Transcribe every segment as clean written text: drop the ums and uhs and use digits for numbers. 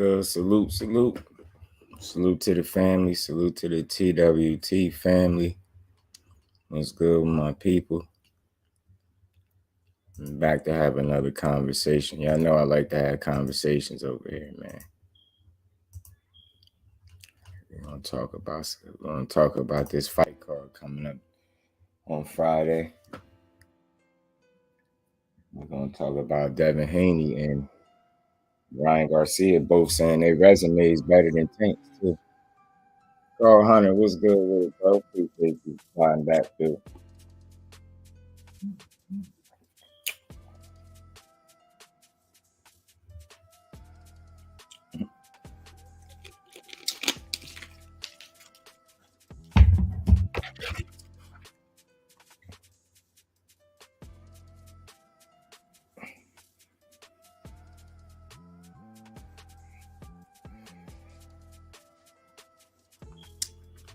good? Salute, salute. Salute to the family. Salute to the TWT family. What's good with my people? I'm back to have another conversation. Y'all know I like to have conversations over here, man. We're gonna talk about this fight card coming up on Friday. We're gonna talk about Devin Haney and Ryan Garcia both saying their resume is better than Tank's too. Carl Hunter, what's good with it, bro? Appreciate you flying back too.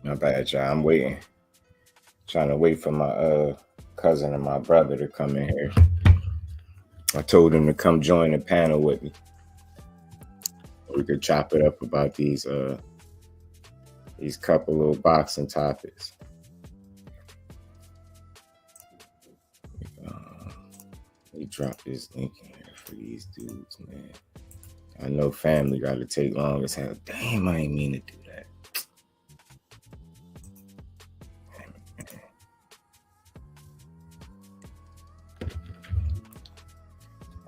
Not bad, y'all. I'm waiting. Trying to wait for my cousin and my brother to come in here. I told them to come join the panel with me. We could chop it up about these couple little boxing topics. Let me drop this link in here for these dudes, man. I know family got to take long as hell. Damn, I ain't mean to do that.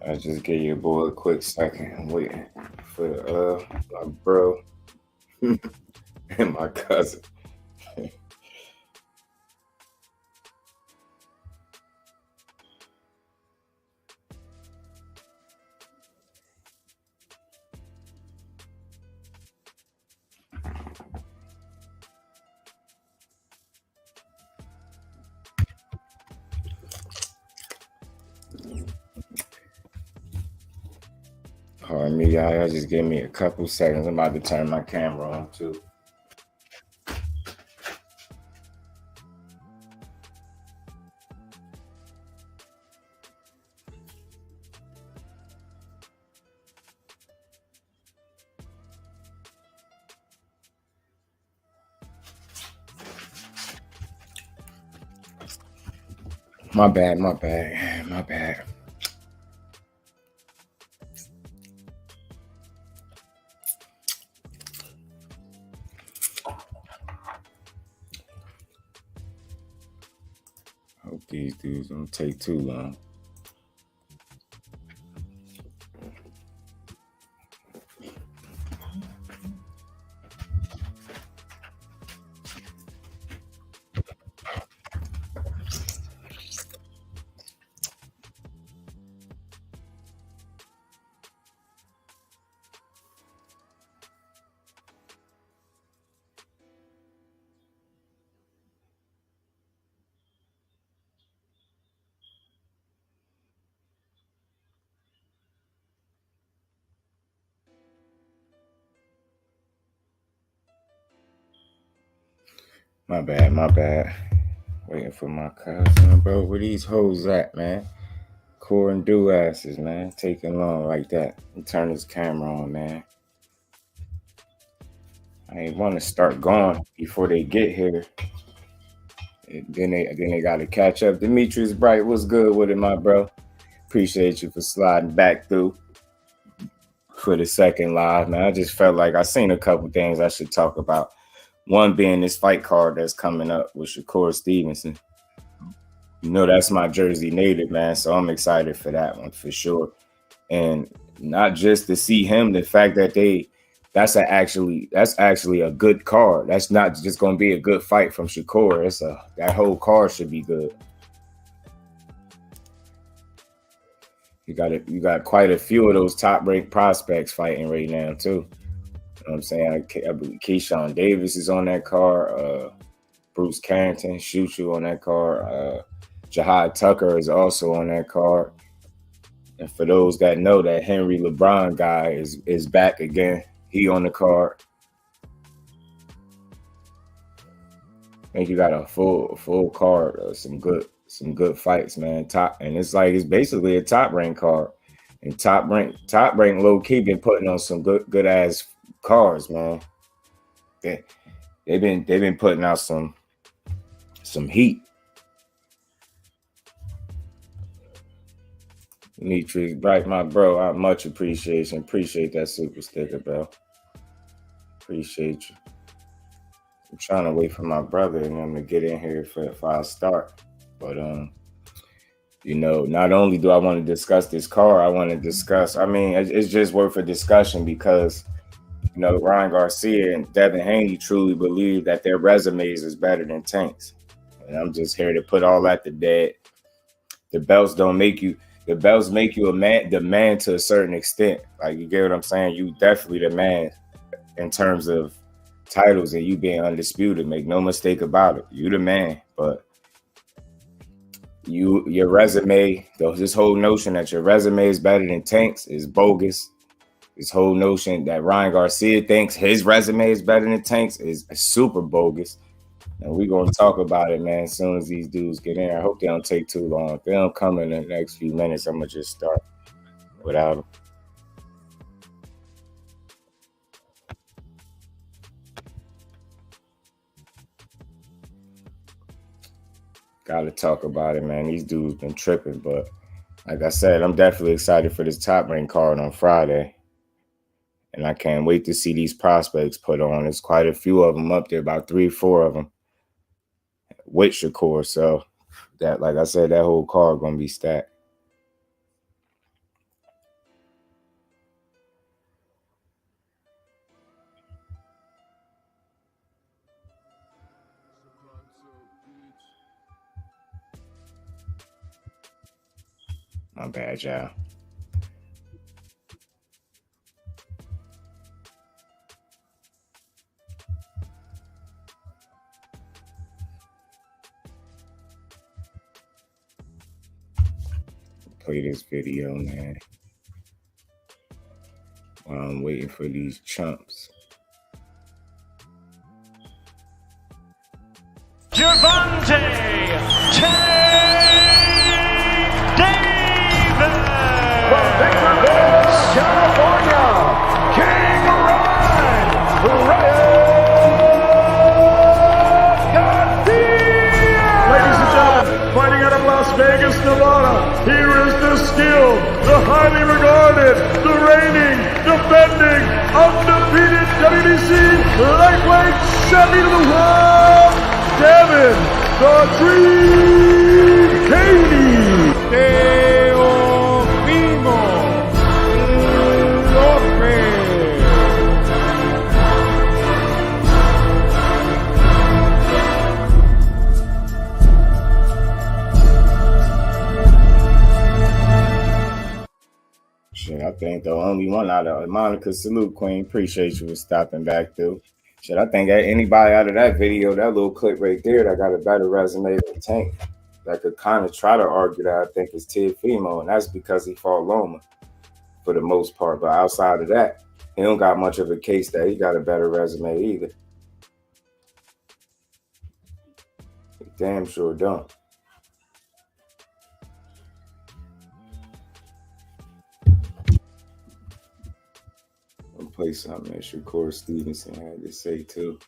I'll just give your boy a quick second. I'm waiting for my bro and my cousin. Pardon me, y'all. Just give me a couple seconds. I'm about to turn my camera on too. My bad. Hope these dudes don't take too long. My bad. Waiting for my cousin, bro. Where these hoes at, man? Core and do asses, man. Taking long like that. And turn this camera on, man. I ain't want to start going before they get here. And then they got to catch up. Demetrius Bright, what's good with it, my bro? Appreciate you for sliding back through for the second live, man. I just felt like I seen a couple things I should talk about. One being this fight card that's coming up with SHAKUR Stevenson. You know, that's my Jersey native, man. So I'm excited for that one for sure. And not just to see him, the fact that that's actually a good card. That's not just going to be a good fight from SHAKUR. That whole card should be good. You got quite a few of those top-ranked prospects fighting right now too. You know what I'm saying? I believe Keyshawn Davis is on that card. Bruce Carrington, shoot you on that card. Jihad Tucker is also on that card. And for those that know, that Henry LeBron guy is back again. He on the card. I think you got a full card of some good fights, man. Top, and it's basically a top ranked card. And Top Rank low key been putting on some good ass cards, man. They've been putting out some heat. Demetrius Bright, my bro, I much appreciate that super sticker, bro. Appreciate you. I'm trying to wait for my brother and them to get in here if I start. But you know, not only do I want to discuss this car, I want to discuss. I mean, it's just worth a discussion because you know Ryan Garcia and Devin Haney truly believe that their resumes is better than Tank's, and I'm just here to put all that to bed. The belts don't make you. The belts make you the man to a certain extent. Like, you get what I'm saying? You definitely the man in terms of titles and you being undisputed. Make no mistake about it. You the man. But your resume, this whole notion that your resume is better than Tank's is bogus. This whole notion that Ryan Garcia thinks his resume is better than Tank's is super bogus. And we're going to talk about it, man, as soon as these dudes get in. I hope they don't take too long. If they don't come in the next few minutes, I'm going to just start without them. Got to talk about it, man. These dudes been tripping. But like I said, I'm definitely excited for this Top Rank card on Friday. And I can't wait to see these prospects put on. There's quite a few of them up there, about 3 or 4 of them. With Shakur, so that, like I said, that whole card gonna be stacked. My bad, y'all. Play this video, man, while I'm waiting for these chumps. Gervonta, Devin, from Victorville, California, King Ryan Garcia. Ladies and gentlemen, fighting out of Las Vegas, Nevada. Here is the skill, the highly regarded, the reigning, defending, undefeated WBC lightweight champion of the world, Devin the Dream Haney. Shit, I think the only one out of Monica, salute Queen. Appreciate you for stopping back through. Shit, I think anybody out of that video, that little clip right there, that got a better resume than Tank, that could kind of try to argue that, I think is Teofimo, and that's because he fought Loma for the most part. But outside of that, he don't got much of a case that he got a better resume either. He damn sure don't. Play something that Shakur Stevenson had to say too.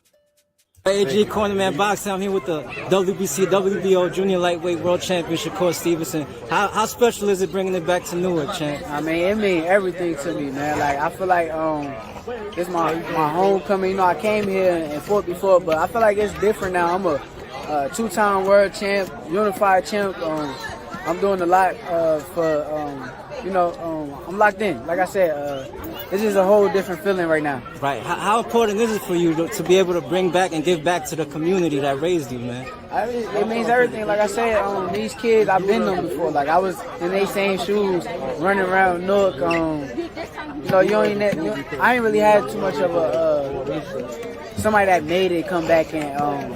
AG Cornerman Boxing. I'm here with the WBC, WBO Junior Lightweight World Champion Shakur Stevenson. How special is it bringing it back to Newark, champ? I mean, it means everything to me, man. Like, I feel like it's my homecoming. You know, I came here and fought before, but I feel like it's different now. I'm a 2-time world champ, unified champ. I'm doing a lot I'm locked in. Like I said, this is a whole different feeling right now. Right. How important is it for you to be able to bring back and give back to the community that raised you, man? It means everything. Like I said, these kids, I've been them before. Like, I was in their same shoes, running around Newark. I ain't really had too much of somebody that made it come back and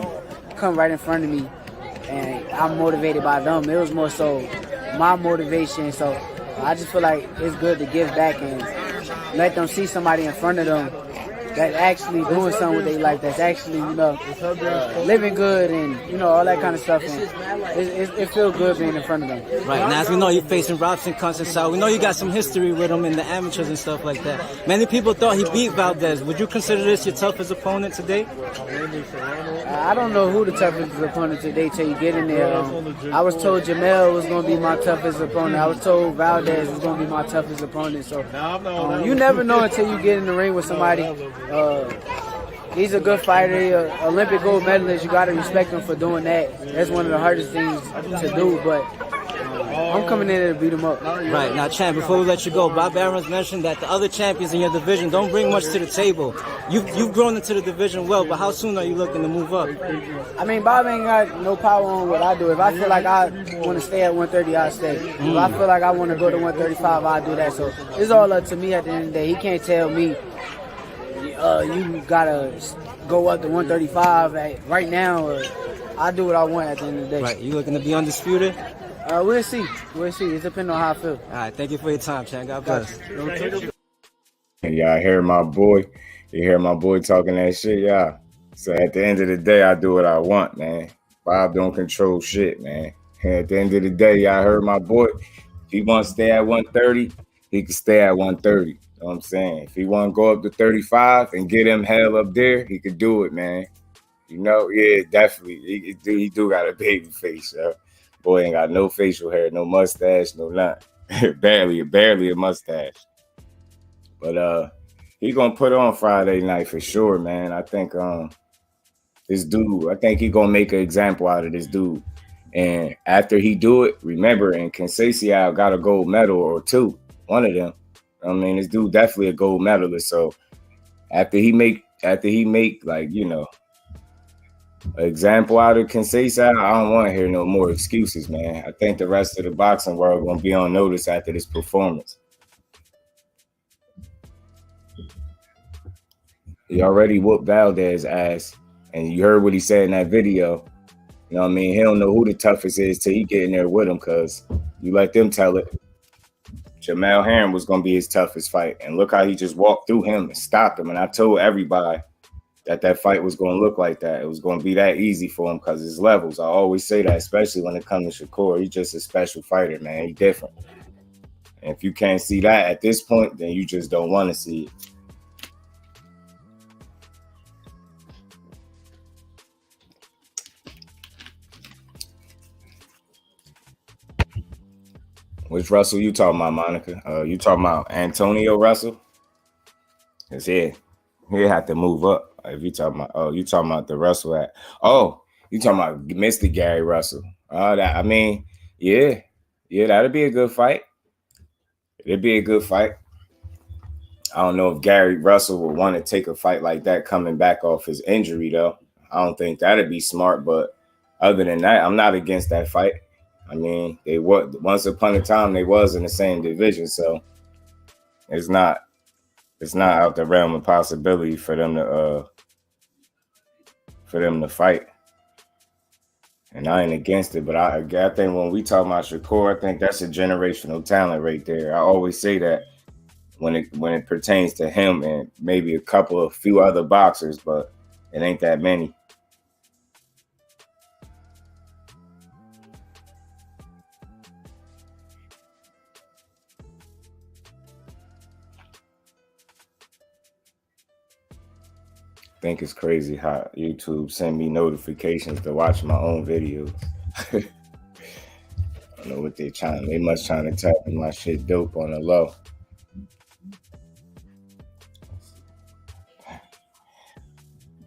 come right in front of me. And I'm motivated by them. It was more so my motivation. So I just feel like it's good to give back and let them see somebody in front of them that actually doing something with their life, that's actually, you know, living good and, you know, all that kind of stuff. And it feels good being in front of them. Right, now as we know, you're facing ROBSON CONCEICAO. We know you got some history with him in the amateurs and stuff like that. Many people thought he beat Valdez. Would you consider this your toughest opponent today? I don't know who the toughest opponent today till you get in there. I was told Jamel was going to be my toughest opponent. I was told Valdez was going to be my toughest opponent. So you never know until you get in the ring with somebody. He's a good fighter. He's an Olympic gold medalist. You got to respect him for doing that. That's one of the hardest things to do, but I'm coming in there to beat him up. Right, now champ, before we let you go, Bob Arons mentioned that the other champions in your division don't bring much to the table. You've grown into the division well, but how soon are you looking to move up? I mean, Bob ain't got no power on what I do. If I feel like I want to stay at 130, I'll stay. If I feel like I want to go to 135, I'll do that. So it's all up to me at the end of the day. He can't tell me, you gotta go up to 135 right now. I do what I want at the end of the day. Right, you looking to be undisputed? We'll see. We'll see. It's depending on how I feel. All right, thank you for your time, champ. God bless. Y'all hear my boy? You hear my boy talking that shit, y'all? So at the end of the day, I do what I want, man. Bob don't control shit, man. And at the end of the day, y'all heard my boy. If he wants to stay at 130, he can stay at 130. You know what I'm saying? If he want to go up to 35 and get him hell up there, he could do it, man. You know, yeah, definitely. He do got a baby face, yo. Boy ain't got no facial hair, no mustache, no nothing. barely a mustache. But he gonna put on Friday night for sure, man. I think this dude, I think he gonna make an example out of this dude. And after he do it, remember, and Conceicao got a gold medal or two, one of them. I mean, this dude definitely a gold medalist. So after he make like, you know, an example out of Conceicao, I don't want to hear no more excuses, man. I think the rest of the boxing world gonna be on notice after this performance. He already whooped Valdez's ass, and you heard what he said in that video. You know what I mean? He don't know who the toughest is till he get in there with him, because you let them tell it. Jamel Herring was going to be his toughest fight, and look how he just walked through him and stopped him. And I told everybody that fight was going to look like that. It was going to be that easy for him because his levels. I always say that, especially when it comes to Shakur. He's just a special fighter, man. He's different. And if you can't see that at this point, then you just don't want to see it. Which Russell you talking about, Monica? You talking about Antonio Russell? Cause he had to move up. If you talking about, you talking about the Russell you talking about Mr. Gary Russell? That, I mean, yeah, that'd be a good fight. It'd be a good fight. I don't know if Gary Russell would want to take a fight like that coming back off his injury, though. I don't think that'd be smart. But other than that, I'm not against that fight. I mean, they were once upon a time they was in the same division, so it's not out the realm of possibility for them to fight. And I ain't against it, but I think when we talk about Shakur, I think that's a generational talent right there. I always say that when it pertains to him and maybe a few other boxers, but it ain't that many. I think it's crazy how YouTube send me notifications to watch my own videos. I don't know what they must trying to tell me my shit dope on the low.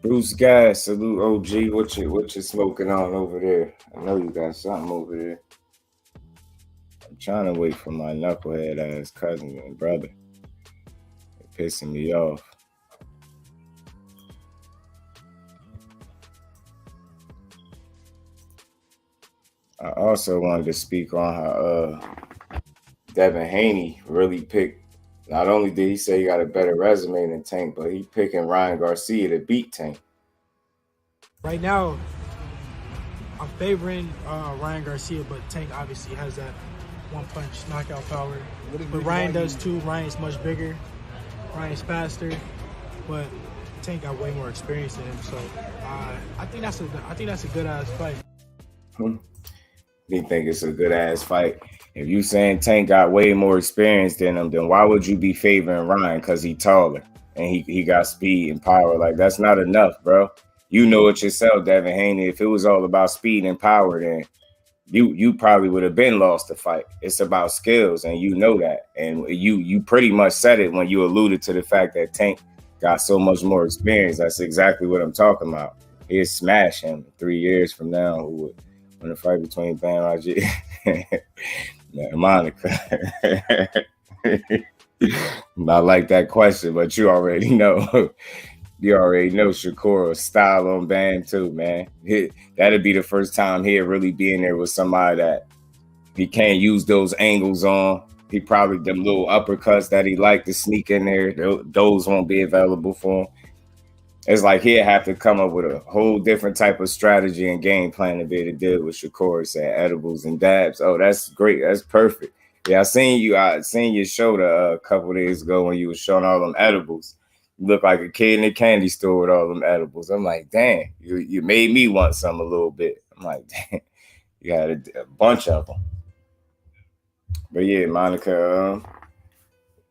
Bruce Gas, salute OG. What you smoking on over there? I know you got something over there. I'm trying to wait for my knucklehead ass cousin and brother. They're pissing me off. I also wanted to speak on how Devin Haney really picked. Not only did he say he got a better resume than Tank, but he picking Ryan Garcia to beat Tank. Right now, I'm favoring Ryan Garcia, but Tank obviously has that one-punch knockout power. But Ryan does too. Ryan's much bigger. Ryan's faster. But Tank got way more experience than him. So I think that's a good ass fight. You think it's a good ass fight? If you saying Tank got way more experience than him, then why would you be favoring Ryan? Because he taller and he got speed and power. Like, that's not enough, bro. You know it yourself, Devin Haney. If it was all about speed and power, then you probably would have been lost the fight. It's about skills, and you know that. And you pretty much said it when you alluded to the fact that Tank got so much more experience. That's exactly what I'm talking about. He'll smash him 3 years from now. Who would win a fight between Bam Raji and Monica? Not like that question, but you already know. You already know Shakur's style on Bam too, man. That'd be the first time he'd really be in there with somebody that he can't use those angles on. He probably, them little uppercuts that he like to sneak in there, those won't be available for him. It's like he'd have to come up with a whole different type of strategy and game plan to be able to deal with Shakur, saying edibles and dabs. Oh, that's great. That's perfect. Yeah, I seen your show a couple days ago when you was showing all them edibles. You look like a kid in a candy store with all them edibles. I'm like, damn, you made me want some a little bit. I'm like, damn, you had a bunch of them. But yeah, Monica,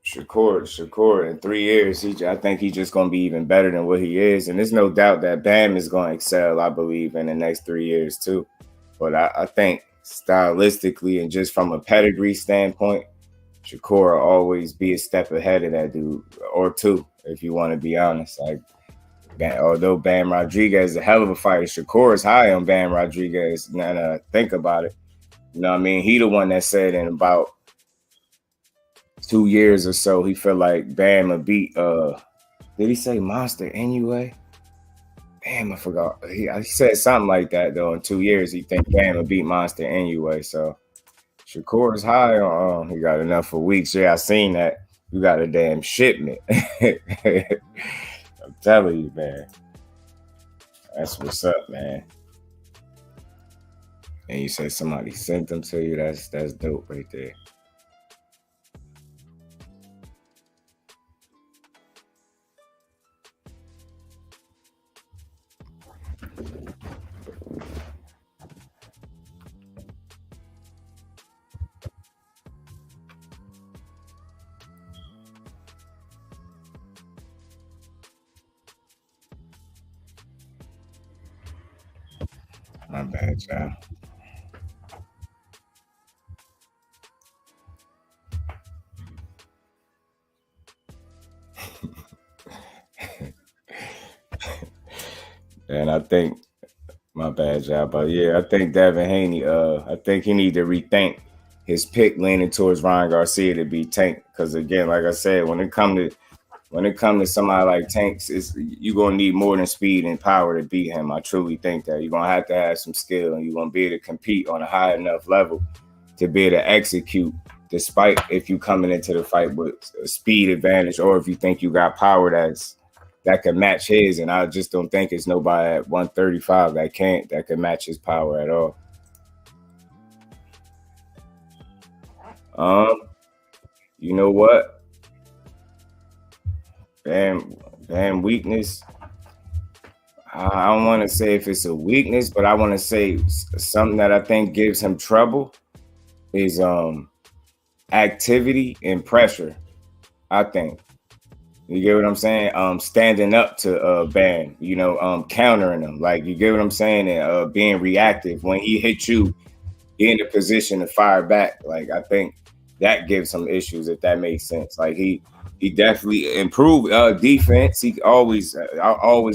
Shakur in 3 years, I think he's just going to be even better than what he is. And there's no doubt that Bam is going to excel, I believe, in the next 3 years too. But I think stylistically and just from a pedigree standpoint, Shakur will always be a step ahead of that dude, or two, if you want to be honest. Like, although Bam Rodriguez is a hell of a fighter, Shakur is high on Bam Rodriguez. Now, think about it. You know what I mean? He the one that said in about 2 years or so, he felt like Bam would beat, did he say Monster anyway? Damn, I forgot. He said something like that, though. In 2 years, he think Bam would beat Monster anyway. So Shakur is high on, he got enough for weeks. Yeah, I seen that. You got a damn shipment. I'm telling you, man. That's what's up, man. And you said somebody sent them to you. That's dope right there. My bad, y'all. And I think, my bad, y'all. But yeah, I think Devin Haney, I think he need to rethink his pick leaning towards Ryan Garcia to be Tank. Because again, like I said, when it come to somebody like Tanks, you're going to need more than speed and power to beat him. I truly think that. You're going to have some skill, and you're going to be able to compete on a high enough level to be able to execute, despite if you coming into the fight with a speed advantage, or if you think you got power that can match his. And I just don't think it's nobody at 135 that can match his power at all. You know what? Bam weakness. I don't want to say if it's a weakness, but I want to say something that I think gives him trouble is activity and pressure. I think. You get what I'm saying? Standing up to Bam, countering him. Like, you get what I'm saying? And being reactive. When he hits you, get in a position to fire back. Like, I think that gives him issues, if that makes sense. Like, he definitely improved defense. I'm always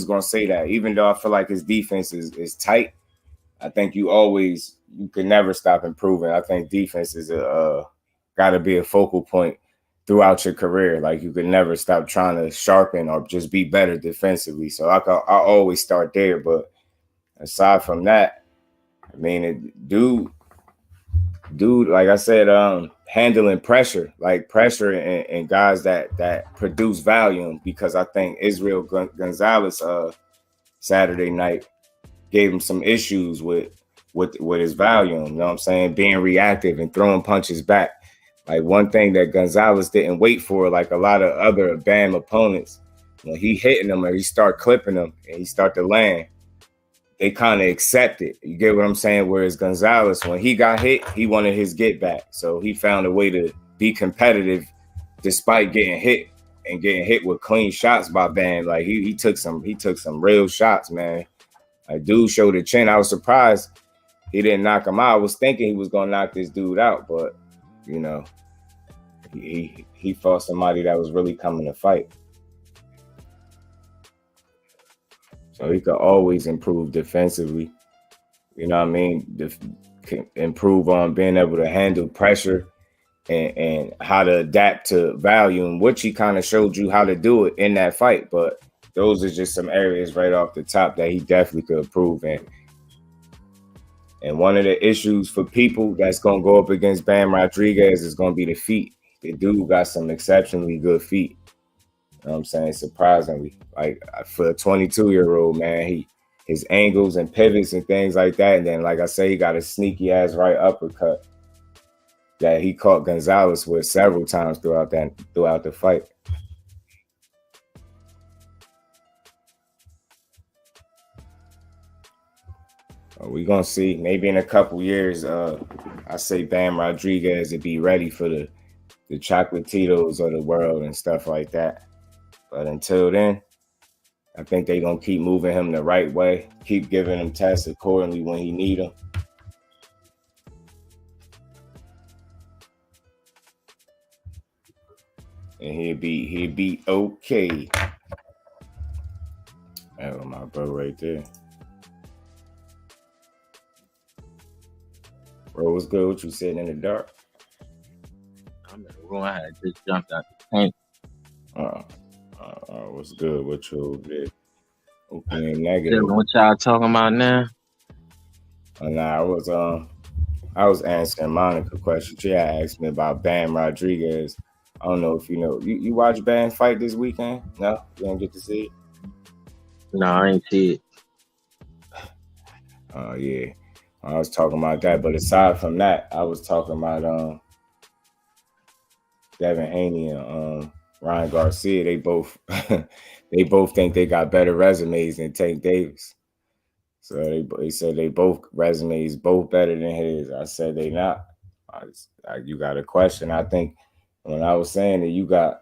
gonna say that. Even though I feel like his defense is tight, I think you can never stop improving. I think defense is got to be a focal point throughout your career. Like, you can never stop trying to sharpen or just be better defensively. So I always start there. But aside from that, I mean, dude, like I said, handling pressure and guys that produce volume, because I think Israel Gonzalez Saturday night gave him some issues with his volume. You know what I'm saying? Being reactive and throwing punches back. Like, one thing that Gonzalez didn't wait for, like a lot of other Bam opponents, when he hitting them or he start clipping them and he start to land, they kind of accept it. You get what I'm saying? Whereas Gonzalez, when he got hit, he wanted his get back. So he found a way to be competitive despite getting hit and getting hit with clean shots by Bam. Like he took some real shots, man. Like dude showed a chin. I was surprised he didn't knock him out. I was thinking he was gonna knock this dude out, but you know, he fought somebody that was really coming to fight. So he could always improve defensively. You know what I mean? Improve on being able to handle pressure and how to adapt to value, and which he kind of showed you how to do it in that fight. But those are just some areas right off the top that he definitely could improve in. And one of the issues for people that's going to go up against Bam Rodriguez is going to be the feet. The dude got some exceptionally good feet. You know what I'm saying? Surprisingly. Like for a 22-year-old, man, his angles and pivots and things like that. And then, like I say, he got a sneaky-ass right uppercut that he caught Gonzalez with several times throughout the fight. We're going to see. Maybe in a couple years, I say Bam Rodriguez would be ready for the Chocolatitos of the world and stuff like that. But until then, I think they're going to keep moving him the right way, keep giving him tests accordingly when he need them. And he'd be okay. That was my bro right there. Bro, what's good? What you sitting in the dark? I'm in the room. I had just jumped out the tank. What's good? What you over there? Opening negative. What y'all talking about now? Nah, I was answering Monica question. She had asked me about Bam Rodriguez. I don't know if you know. You watch Bam fight this weekend? No? You didn't get to see it? No, I ain't see it. Oh, yeah. I was talking about that. But aside from that, I was talking about Devin Haney and Ryan Garcia. They both think they got better resumes than Tank Davis. So they said they both resumes both better than his. I said they not. You got a question. I think when I was saying that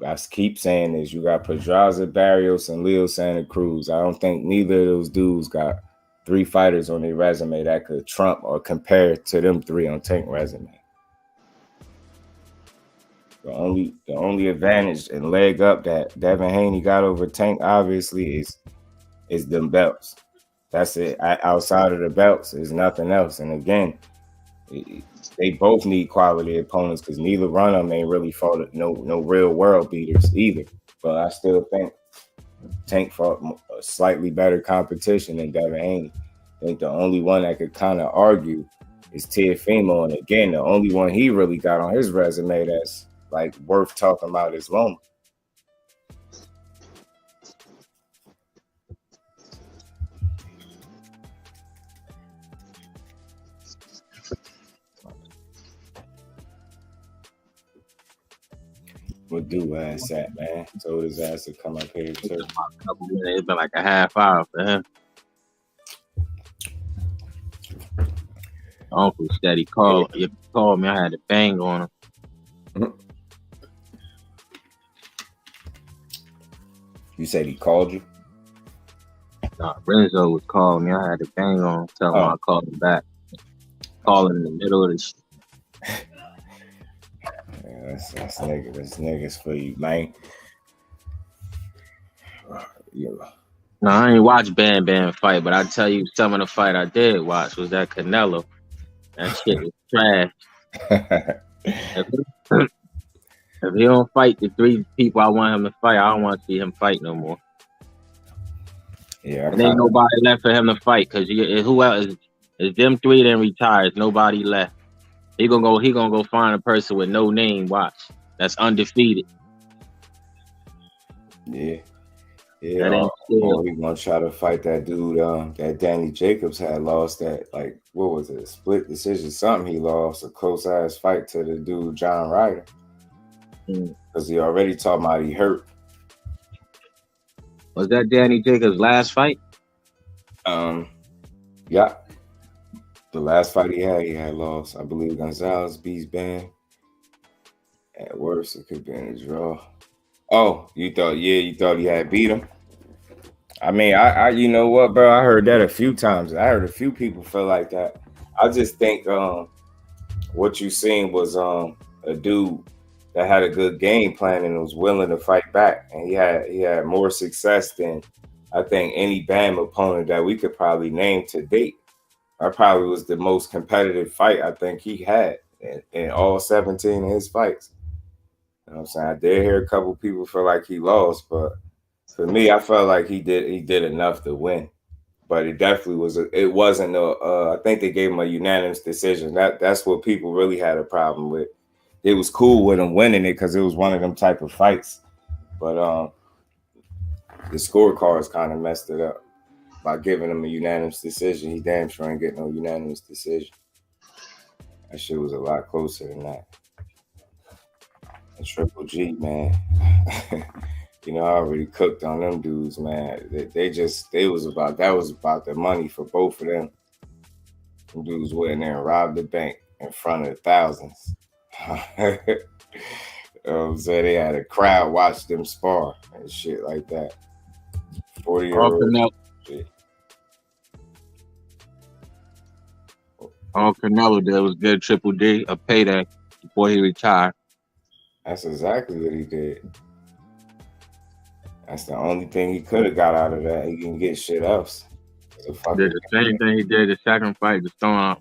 I keep saying this, you got Pedraza, Barrios, and Leo Santa Cruz. I don't think neither of those dudes got 3 fighters on their resume that could trump or compare to them 3 on Tank resume. The only advantage and leg up that Devin Haney got over Tank, obviously, is them belts. That's it. Outside of the belts, there's nothing else. And again, they both need quality opponents because neither one of them ain't really fought no real world beaters either. But I still think Tank fought a slightly better competition than Devin Haney. I think the only one that could kind of argue is Teofimo. And again, the only one he really got on his resume that's like worth talking about is Loma. What do ass at, man? Told his ass to come up here too. It's been like a half hour for him. Uncle steady called. You called me. I had to bang on him. You said he called you? Nah, Renzo was calling me. I had to bang on him. Tell him I called him back. Calling in the middle of the shit. Yeah, that's niggas for you, man. Yeah. No, I ain't watched Bam fight, but I tell you, some of the fight I did watch was that Canelo. That shit was trash. If he don't fight the 3 people I want him to fight, I don't want to see him fight no more. Yeah, and ain't nobody left for him to fight because who else is them 3 then retires? Nobody left. He gonna go find a person with no name. Watch, that's undefeated. Yeah. He gonna try to fight that dude that Danny Jacobs had lost that, like, what was it, a split decision, something he lost, a close ass fight to the dude John Ryder. Because he already talking about he hurt. Was that Danny Jacobs' last fight? Yeah. The last fight he had lost. I believe Gonzalez beats Bam. At worst, it could be in a draw. Oh, you thought he had beat him? I mean, I you know what, bro? I heard that a few times. I heard a few people feel like that. I just think what you seen was a dude that had a good game plan and was willing to fight back, and he had more success than I think any Bam opponent that we could probably name to date. That probably was the most competitive fight I think he had in all 17 of his fights. You know what I'm saying? I did hear a couple people feel like he lost, but for me, I felt like he did enough to win. But it definitely wasn't I think they gave him a unanimous decision. That's what people really had a problem with. It was cool with him winning it because it was one of them type of fights. But the scorecards kind of messed it up by giving him a unanimous decision. He damn sure ain't getting no unanimous decision. That shit was a lot closer than that. And Triple G, man. You know, I already cooked on them dudes, man. That was about the money for both of them. Them dudes went in there and robbed the bank in front of thousands. You know what I'm saying? They had a crowd watch them spar and shit like that. 40-year-old shit. All Canelo did was give Triple D a payday before he retired. That's exactly what he did. That's the only thing he could have got out of that. He didn't get shit else. Did the same thing he did the second fight, just throwing out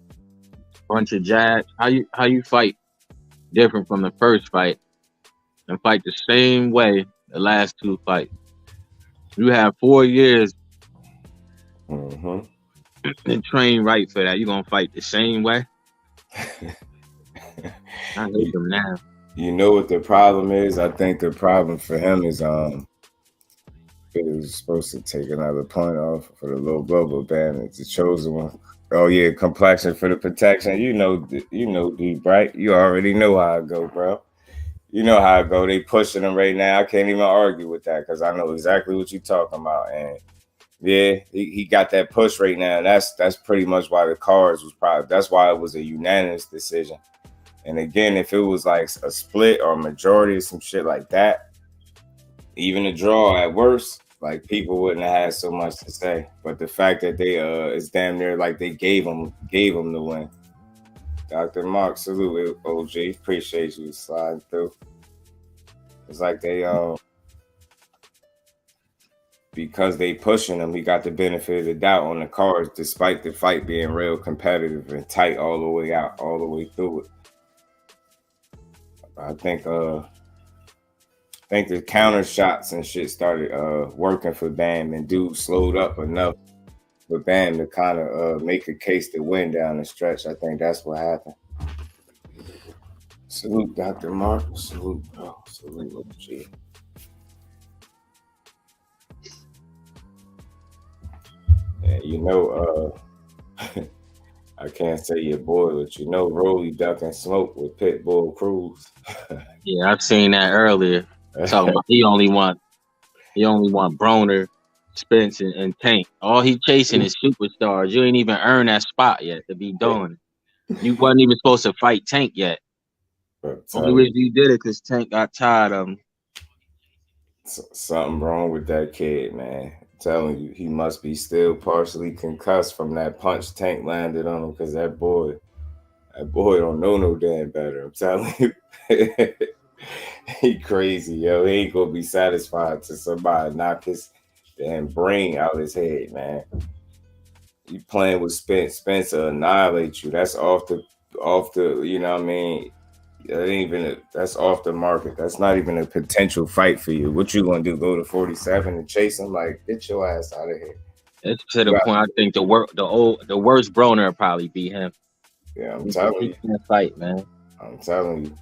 a bunch of jabs. How you fight different from the first fight and fight the same way the last two fights? You have 4 years and train right for that. You gonna fight the same way? I hate them now. You know what the problem is? I think the problem for him is it was supposed to take another point off for the little global ban. It's the chosen one. Oh yeah, complexion for the protection. You know, D, right? You already know how it go, bro. You know how it go. They pushing him right now. I can't even argue with that because I know exactly what you're talking about. And yeah, he got that push right now. That's pretty much why the cards was probably. That's why it was a unanimous decision. And again, if it was like a split or a majority or some shit like that, even a draw at worst, like people wouldn't have had so much to say. But the fact that they it's damn near like they gave him the win. Dr. Mark, salute, OG. Appreciate you sliding through. It's like they because they pushing him, he got the benefit of the doubt on the cards, despite the fight being real competitive and tight all the way out, all the way through it. I think the counter shots and shit started working for Bam, and dude slowed up enough for Bam to kind of make a case to win down the stretch. I think that's what happened. Salute, Dr. Mark. Salute, bro. Salute, OG. Yeah, you know, I can't say your boy, but you know, Rolly Duck and Smoke with Pitbull Cruz. Yeah, I've seen that earlier. Talking about he only want Broner, Spence, and Tank. All he chasing is superstars. You ain't even earned that spot yet to be doing it. You wasn't even supposed to fight Tank yet. Only reason you did it because Tank got tired of him. Something wrong with that kid, man. I'm telling you, he must be still partially concussed from that punch Tank landed on him because that boy don't know no damn better. I'm telling you. He crazy, yo. He ain't gonna be satisfied till somebody knock his damn brain out his head, man. You playing with Spence will annihilate you. That's off the, you know what I mean? That's off the market. That's not even a potential fight for you. What you gonna do? Go to 47 and chase him? Like, get your ass out of here. It's to the point. I think the worst Broner will probably be him. Yeah, I'm telling you. He can't fight, man. I'm telling you,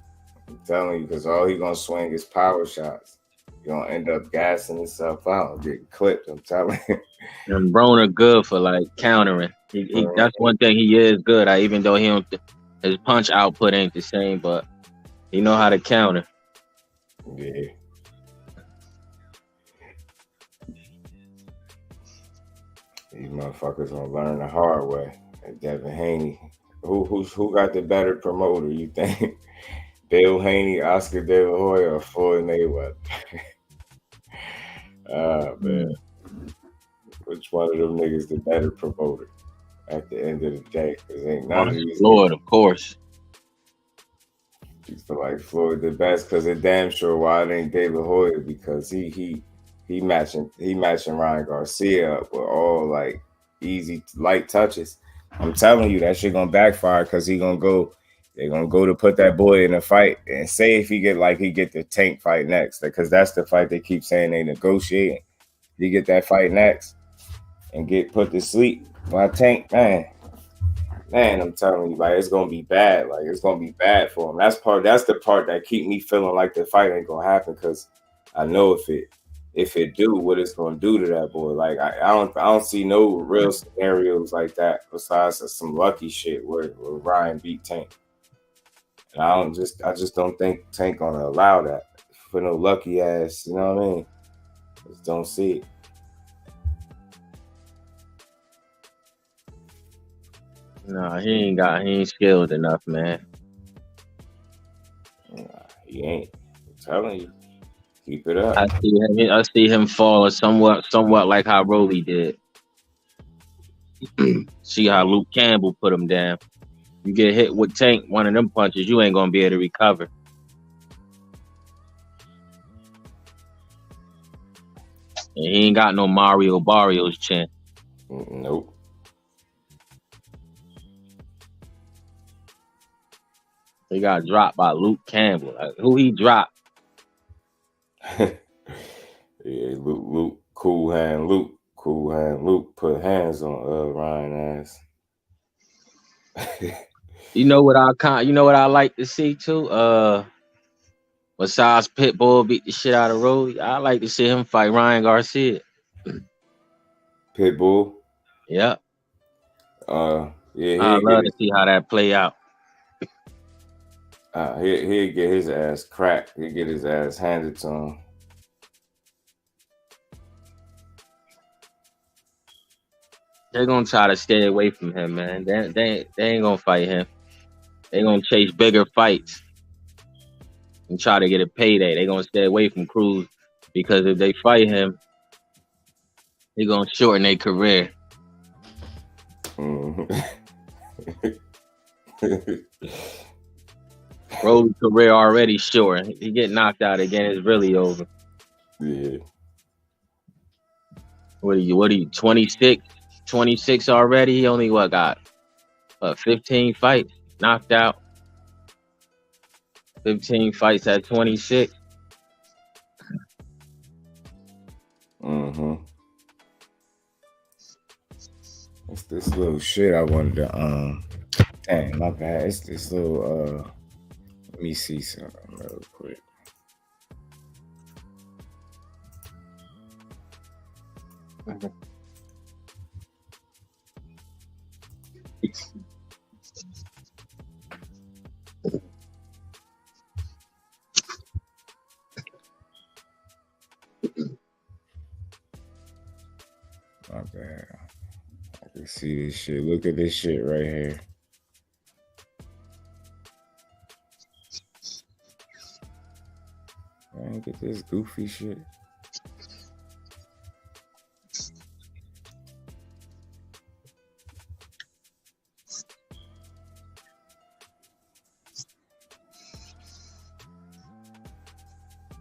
because all he gonna swing is power shots. You're gonna end up gassing himself out, getting clipped. I'm telling you. And Broner good for like countering. That's one thing he is good at, even though his punch output ain't the same, but he know how to counter. Yeah. These motherfuckers gonna learn the hard way. And Devin Haney. Who got the better promoter, you think? Bill Haney, Oscar De La Hoya, or Floyd Mayweather? Man. Which one of them niggas the better promoter at the end of the day? Because ain't none of these Floyd, of course. You feel like Floyd the best because it damn sure why it ain't De La Hoya, because he matching Ryan Garcia up with all like easy light touches. I'm telling you that shit gonna backfire because they're gonna go to put that boy in a fight and say if he get the Tank fight next, because that's the fight they keep saying they negotiating. You get that fight next and get put to sleep by Tank, man, I'm telling you, like, it's gonna be bad. Like, it's gonna be bad for him. That's the part that keep me feeling like the fight ain't gonna happen, because I know if it do, what it's gonna do to that boy. Like, I don't see no real scenarios like that besides some lucky shit where Ryan beat Tank. And I just don't think Tank gonna allow that for no lucky ass. You know what I mean? Just don't see it. Nah, he ain't skilled enough, man. Nah, he ain't. I'm telling you. Keep it up. I see him fall somewhat like how Rolly did. See how Luke Campbell put him down. You get hit with Tank, one of them punches, you ain't gonna be able to recover. And he ain't got no Mario Barrios chin. Nope. He got dropped by Luke Campbell. Like, who he dropped? Yeah, Luke, cool hand Luke put hands on Ryan ass. You know what I like to see too? Besides Pitbull beat the shit out of Rolly, I like to see him fight Ryan Garcia. Pitbull? Yeah. Yeah, I love to see how that play out. He'll get his ass cracked. He'll get his ass handed to him. They're gonna try to stay away from him, man. They ain't gonna fight him. They gonna chase bigger fights and try to get a payday. They gonna stay away from Cruz, because if they fight him, they gonna shorten their career. Rolly's career already short. He get knocked out again, it's really over. Yeah. What are you, 26? 26 already? He only got 15 fights, knocked out. 15 fights at 26. It's this little shit I wanted to dang, my bad. It's this little let me see something real quick. My bad. I can see this shit. Look at this shit right here. Man, get this goofy shit.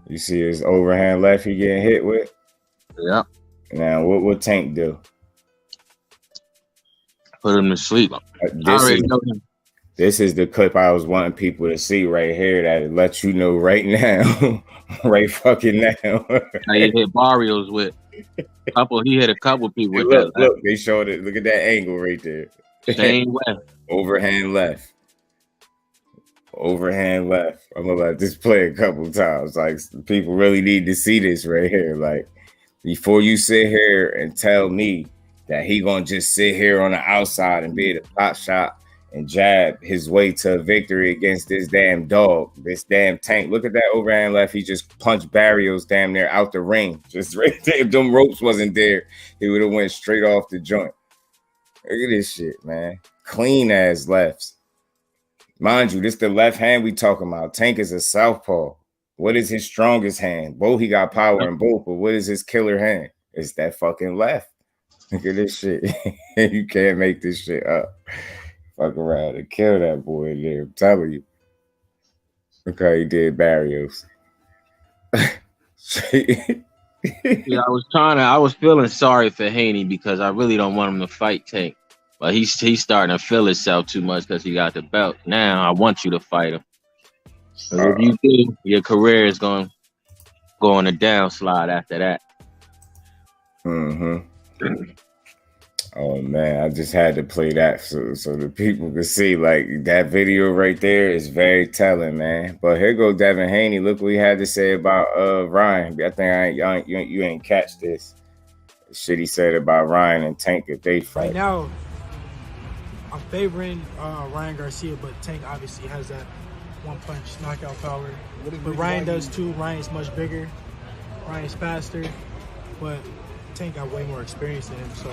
You see his overhand left he getting hit with? Yeah. Now, what Tank do? Put him to sleep. This is the clip I was wanting people to see right here that lets you know right now, right fucking now. How he hit Barrios with he hit a couple people with look, that. Look, they showed it. Look at that angle right there. Same way. Overhand left. Overhand left. I'm gonna let this play a couple times. Like, people really need to see this right here. Like, before you sit here and tell me that he gonna just sit here on the outside and be the top shot and jab his way to victory against this damn dog, this damn Tank. Look at that overhand left. He just punched Barrios damn near out the ring. Just right there. If them ropes wasn't there, he would have went straight off the joint. Look at this shit, man. Clean ass lefts. Mind you, this the left hand we talking about. Tank is a southpaw. What is his strongest hand? Both he got power in both, but what is his killer hand? It's that fucking left. Look at this shit. You can't make this shit up. Fuck around and kill that boy in there. I'm telling you. Look how he did Barrios. Yeah, I was feeling sorry for Haney because I really don't want him to fight Tank. But he's starting to feel himself too much because he got the belt. Now I want you to fight him. If you do, your career is going to go on a downslide after that. Oh man, I just had to play that so the people could see. Like, that video right there is very telling, man. But here go Devin Haney. Look what he had to say about Ryan. I think you ain't catch this shit he said about Ryan and Tank if they fight. Right now, I'm favoring Ryan Garcia, but Tank obviously has that one-punch knockout power. But Ryan does too. Ryan's much bigger. Ryan's faster, but Tank got way more experience than him. So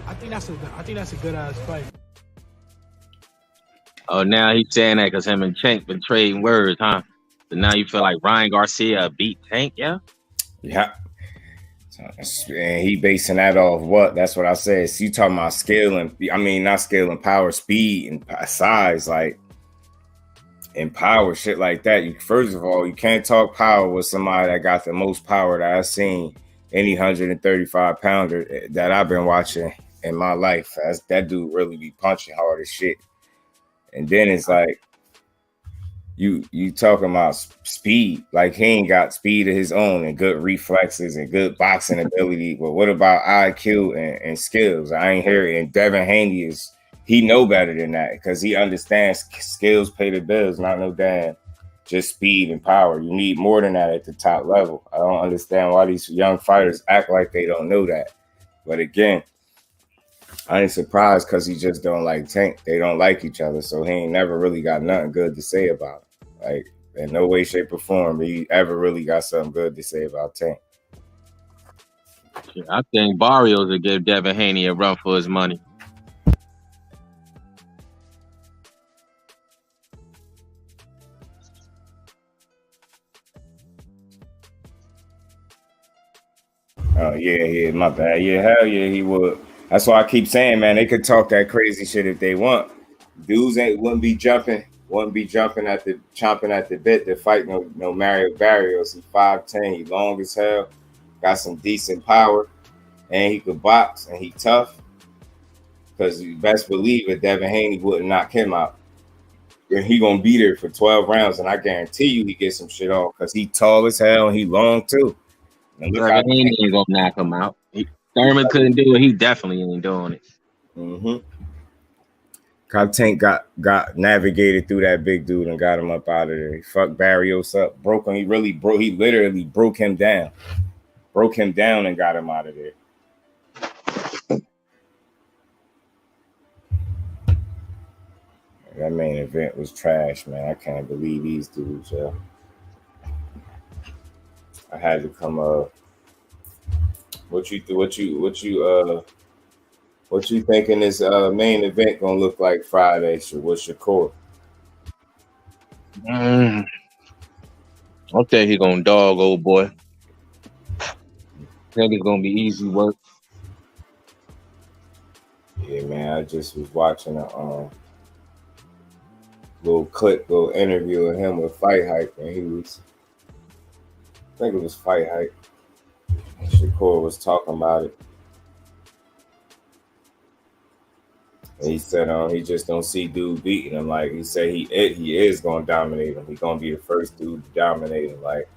I think that's a good ass fight. Oh, now he's saying that because him and Tank been trading words, huh? So now you feel like Ryan Garcia beat Tank, yeah? Yeah. And he basing that off what? That's what I said. So you talking about skill and not skill and power, speed and size, like, and power, shit like that. First of all, you can't talk power with somebody that got the most power that I've seen any 135 pounder that I've been watching in my life. That dude really be punching hard as shit. And then it's like, you talking about speed, like he ain't got speed of his own and good reflexes and good boxing ability. But what about IQ and skills? I ain't hear it. And Devin Haney he know better than that because he understands skills pay the bills, not no damn just speed and power. You need more than that at the top level. I don't understand why these young fighters act like they don't know that. But again, I ain't surprised because he just don't like Tank. They don't like each other, so he ain't never really got nothing good to say about it. Like, in no way, shape, or form, he ever really got something good to say about Tank. I think Barrios will give Devin Haney a run for his money. Oh, yeah, my bad. Yeah, hell yeah, he would. That's why I keep saying, man, they could talk that crazy shit if they want. Dudes wouldn't be chomping at the bit to fight no Mario Barrios. He's 5'10", he long as hell, got some decent power, and he could box, and he tough. Because you best believe it, Devin Haney wouldn't knock him out. And he gonna be there for 12 rounds, and I guarantee you he gets some shit off because he tall as hell and he long too. Devin Haney ain't gonna knock him out. Thurman couldn't do it. He definitely ain't doing it. Tank got navigated through that big dude and got him up out of there. He fucked Barrios up, broke him. He literally broke him down. Broke him down and got him out of there. That main event was trash, man. I can't believe these dudes, yo. I had to come up. What you thinking this main event gonna look like Friday? What's your core? I think he gonna dog old boy. I think it's gonna be easy work. Yeah, man. I just was watching a little interview of him with Fight Hype, and I think it was Fight Hype. Shakur was talking about it. And he said he just don't see dude beating him. Like, he said he is going to dominate him. He's going to be the first dude to dominate him. Like,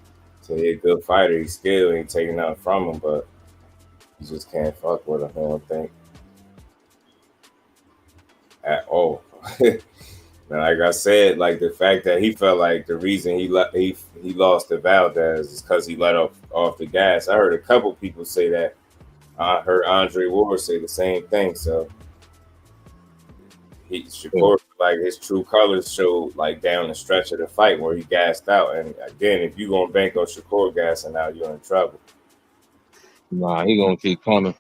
so he's a good fighter. He's skilled. Ain't taking nothing from him, but you just can't fuck with him, I don't think. At all. And like I said, like the fact that he felt like the reason he lost to Valdez is because he let off the gas. I heard a couple people say that. I heard Andre Ward say the same thing. So Shakur, like his true colors showed like down the stretch of the fight where he gassed out. And again, if you gonna bank on Shakur gassing out, you're in trouble. Nah, he gonna keep coming.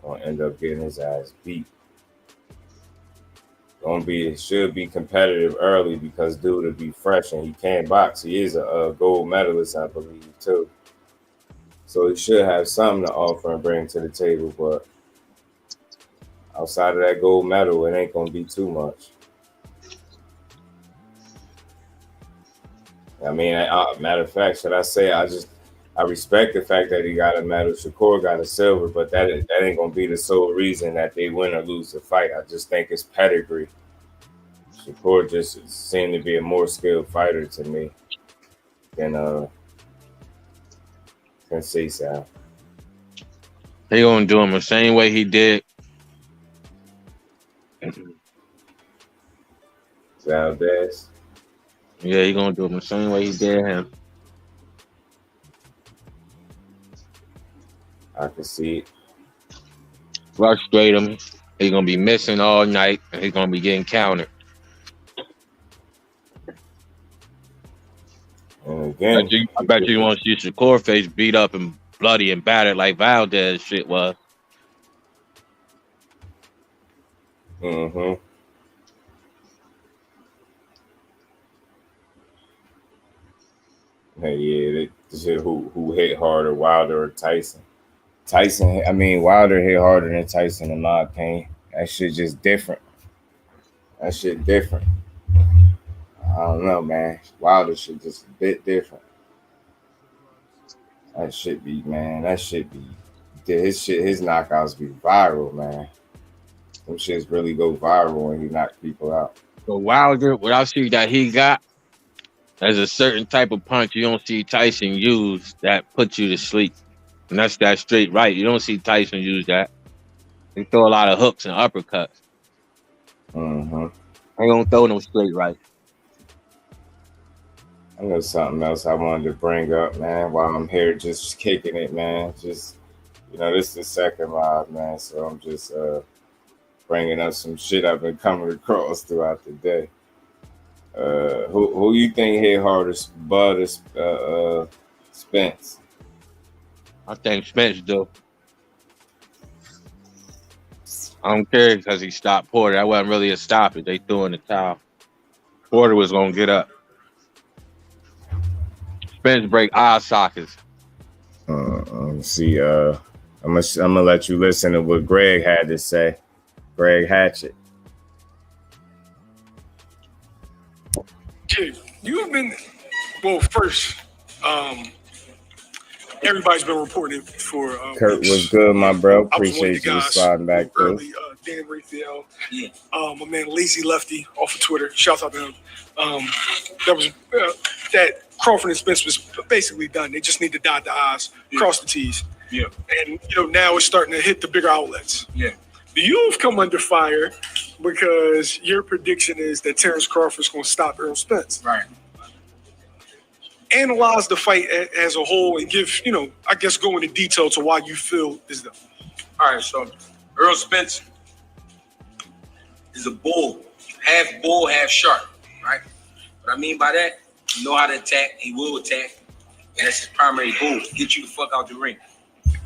Gonna end up getting his ass beat. It should be competitive early because dude will be fresh and he can box. He is a gold medalist, I believe, too. So he should have something to offer and bring to the table, but outside of that gold medal, it ain't gonna be too much. I mean, matter of fact, should I say I respect the fact that he got a medal. Shakur got a silver, but that ain't gonna be the sole reason that they win or lose the fight. I just think it's pedigree. Shakur just seemed to be a more skilled fighter to me than Conceicao. They gonna do him the same way he did Valdez. Yeah, he gonna do him the same way he did him. I can see it. Frustrate him. He's gonna be missing all night, and he's gonna be getting countered. And again, I bet you want to see Shakur face beat up and bloody and battered like Valdez shit was. Mm-hmm. Hey, yeah, who hit harder, Wilder or Tyson? Wilder hit harder than Tyson in my opinion. That shit just different. That shit different. I don't know, man. Wilder shit just a bit different. That shit be his knockouts be viral, man. Them shits really go viral when he knock people out. But Wilder, what I see that he got, there's a certain type of punch you don't see Tyson use that puts you to sleep. And that's that straight right. You don't see Tyson use that. He throw a lot of hooks and uppercuts. Mm-hmm. They don't throw no straight right. I know something else I wanted to bring up, man, while I'm here just kicking it, man. Just, this is the second live, man, so I'm just bringing up some shit I've been coming across throughout the day. Who you think hit hardest, Bud or Spence? I think Spence do. I don't care because he stopped Porter. That wasn't really a stoppage. They threw in the towel. Porter was going to get up. Spence break eye sockets. See, I'm gonna let you listen to what Greg had to say. Greg Hatchett. Yeah, you have been first. Everybody's been reporting it for. Kurt was good, my bro. Appreciate you sliding back through. Dan Raphael, my man Lazy Lefty off of Twitter. Shouts out to him. That Crawford and Spence was basically done. They just need to dot the I's, cross the T's. Yeah. And now it's starting to hit the bigger outlets. Yeah. You've come under fire because your prediction is that Terrence Crawford's going to stop Errol Spence. Right. Analyze the fight as a whole and give, I guess go into detail to why you feel is the. All right, so Errol Spence is a bull, half shark, right? What I mean by that, you know how to attack, he will attack, and that's his primary goal, get you the fuck out the ring,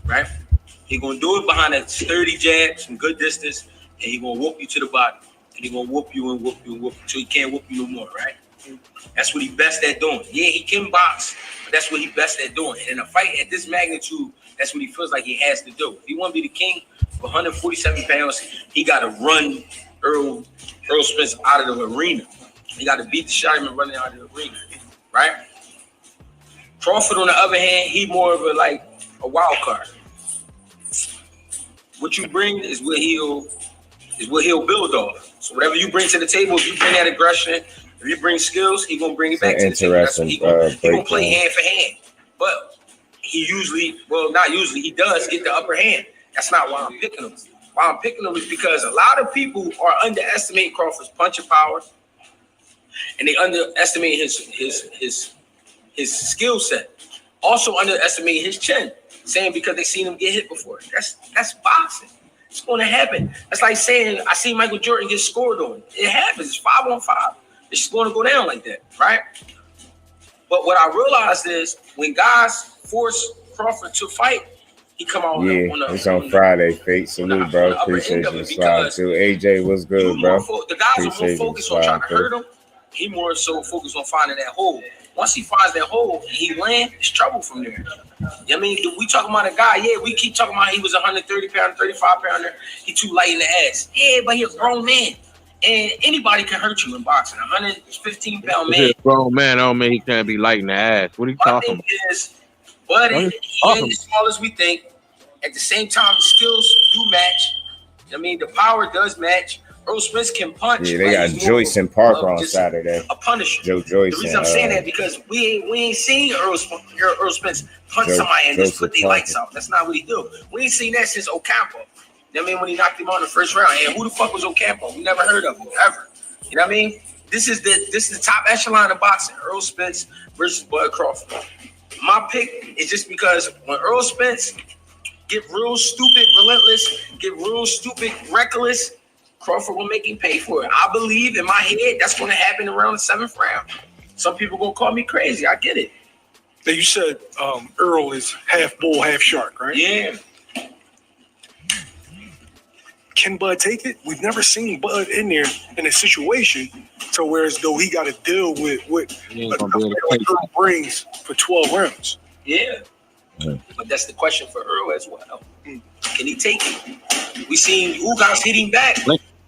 right? He gonna do it behind that sturdy jab, some good distance, and he gonna whoop you to the bottom, and he gonna whoop you and whoop you and whoop you till he can't whoop you no more, right? That's what he best at doing. Yeah, he can box, but that's what he best at doing. And in a fight at this magnitude, that's what he feels like he has to do. If he want to be the king for 147 pounds, he got to run Errol Spence out of the arena. He got to beat the shot and run out of the arena, right? Crawford, on the other hand, he more of a wild card. What you bring is what he'll build off. So whatever you bring to the table, if you bring that aggression, if you bring skills, he's gonna bring it back to the table. That's what he gonna play hand for hand. But he he does get the upper hand. That's not why I'm picking him. Why I'm picking him is because a lot of people are underestimating Crawford's punching power, and they underestimate his skill set. Also underestimate his chin. saying because they seen him get hit before. That's boxing. It's going to happen. That's like saying I seen Michael Jordan get scored on. It happens. It's 5-on-5. It's just going to go down like that, right? But what I realized is when guys force Crawford to fight, he come out it's on Friday. Fate, salute, bro. Appreciate you sliding too. AJ, what's good, bro? The guys are more focused on trying to hurt him. He more so focused on finding that hole. Once he finds that hole and he land, it's trouble from there. I mean, we talking about a guy, we keep talking about he was 130 pounder, 35 pounder. He too light in the ass. Yeah, but he's a grown man. And anybody can hurt you in boxing. 115-pound man. He's a grown man, don't mean he can't be light in the ass. What are you talking about? But he ain't as small as we think. At the same time, the skills do match. I mean, the power does match. Earl Spence can punch. Yeah, they got Joyce and Parker on Saturday. A punisher. Joe Joyce. The reason I'm saying that because we ain't seen Earl Spence punch somebody and just put their lights out. That's not what he do. We ain't seen that since Ocampo. You know what I mean? When he knocked him on the first round. And who the fuck was Ocampo? We never heard of him ever. You know what I mean? This is the top echelon of boxing. Earl Spence versus Bud Crawford. My pick is just because when Earl Spence get real stupid, relentless, get real stupid, reckless, Crawford will make him pay for it. I believe in my head that's going to happen around the 7th round. Some people going to call me crazy. I get it. Now you said Earl is half bull, half shark, right? Yeah. Can Bud take it? We've never seen Bud in there in a situation to where as though he got to deal with what Earl brings for 12 rounds. Yeah. But that's the question for Earl as well. Can he take it? We seen Ugas hit him back.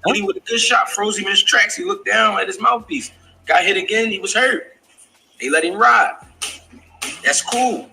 Hit him with a good shot, froze him in his tracks. He looked down at his mouthpiece. Got hit again, he was hurt. They let him ride. That's cool.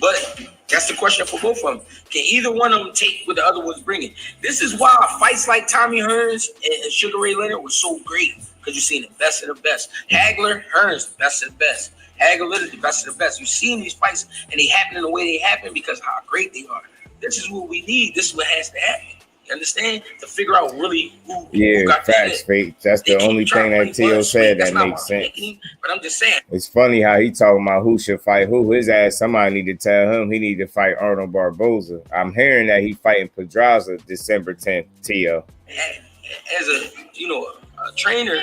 But that's the question for both of them. Can either one of them take what the other one's bringing? This is why fights like Tommy Hearns and Sugar Ray Leonard were so great. Because you've seen the best of the best. Hagler, Hearns, the best of the best. Hagler, Leonard, the best of the best. You've seen these fights and they happen in the way they happen because of how great they are. This is what we need. This is what has to happen. You understand? To figure out really who got facts, Fate. That's the only thing that T.O. said that makes sense. But I'm just saying. It's funny how he talking about who should fight who. His ass, somebody need to tell him he need to fight Arnold Barboza. I'm hearing that he fighting Pedraza December 10th, T.O. As a trainer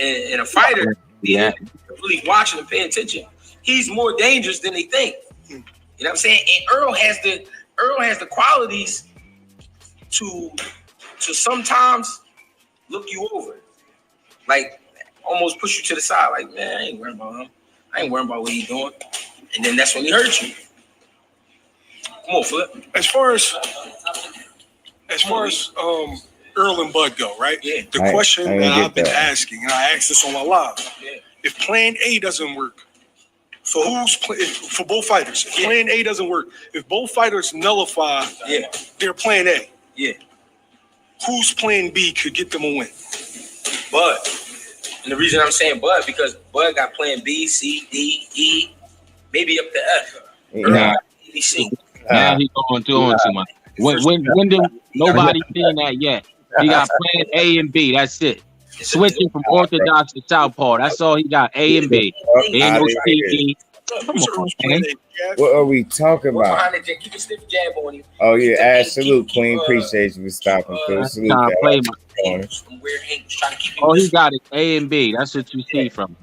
and a fighter, really watching and paying attention, he's more dangerous than they think. You know what I'm saying? And Earl has the qualities to sometimes look you over, like almost push you to the side, like, man, I ain't worrying about him. I ain't worrying about what he's doing. And then that's when he hurts you. Come on, Flip. As far as Earl and Bud go, right? Yeah. The question that I've been asking, and I asked this on my live, if Plan A doesn't work, for both fighters, if Plan A doesn't work, if both fighters nullify their Plan A, whose Plan B could get them a win? Bud. And the reason I'm saying Bud, because Bud got Plan B, C, D, E, maybe up to F. ABC. Now he's going too much. When did nobody seen that yet? He got Plan A and B. That's it. Switching from orthodox to southpaw. That's all he got. A and B. Ain't no C, E. Come on, man. What are we talking about? Keep a stiff jab on you. Oh yeah, absolute Queen. Appreciate you for stopping through. Salute that. All he got is A and B. That's what you see from him.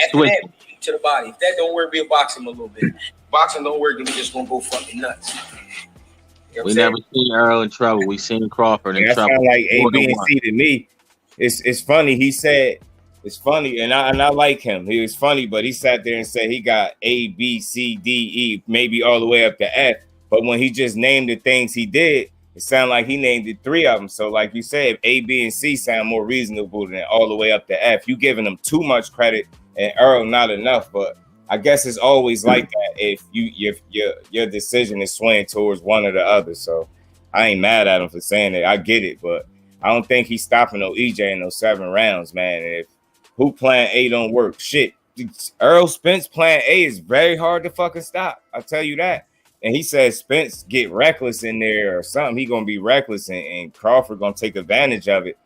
After that, to the body. If that don't work, we'll box him a little bit. Boxing don't work, then we just gonna go fucking nuts. You know we never seen Earl in trouble. We seen Crawford in trouble. Sound like A, B, and C to me. It's funny. He said it's funny, and I like him. He was funny, but he sat there and said he got A, B, C, D, E, maybe all the way up to F. But when he just named the things he did, it sounded like he named it 3 of them. So, like you said, A, B, and C sound more reasonable than all the way up to F. You giving them too much credit, and Earl not enough. But I guess it's always like that if your decision is swaying towards one or the other. So I ain't mad at him for saying it. I get it, but I don't think he's stopping no EJ in those 7 rounds, man. If who Plan A don't work, shit. Earl Spence Plan A is very hard to fucking stop. I'll tell you that. And he said Spence get reckless in there or something. He gonna be reckless and Crawford gonna take advantage of it.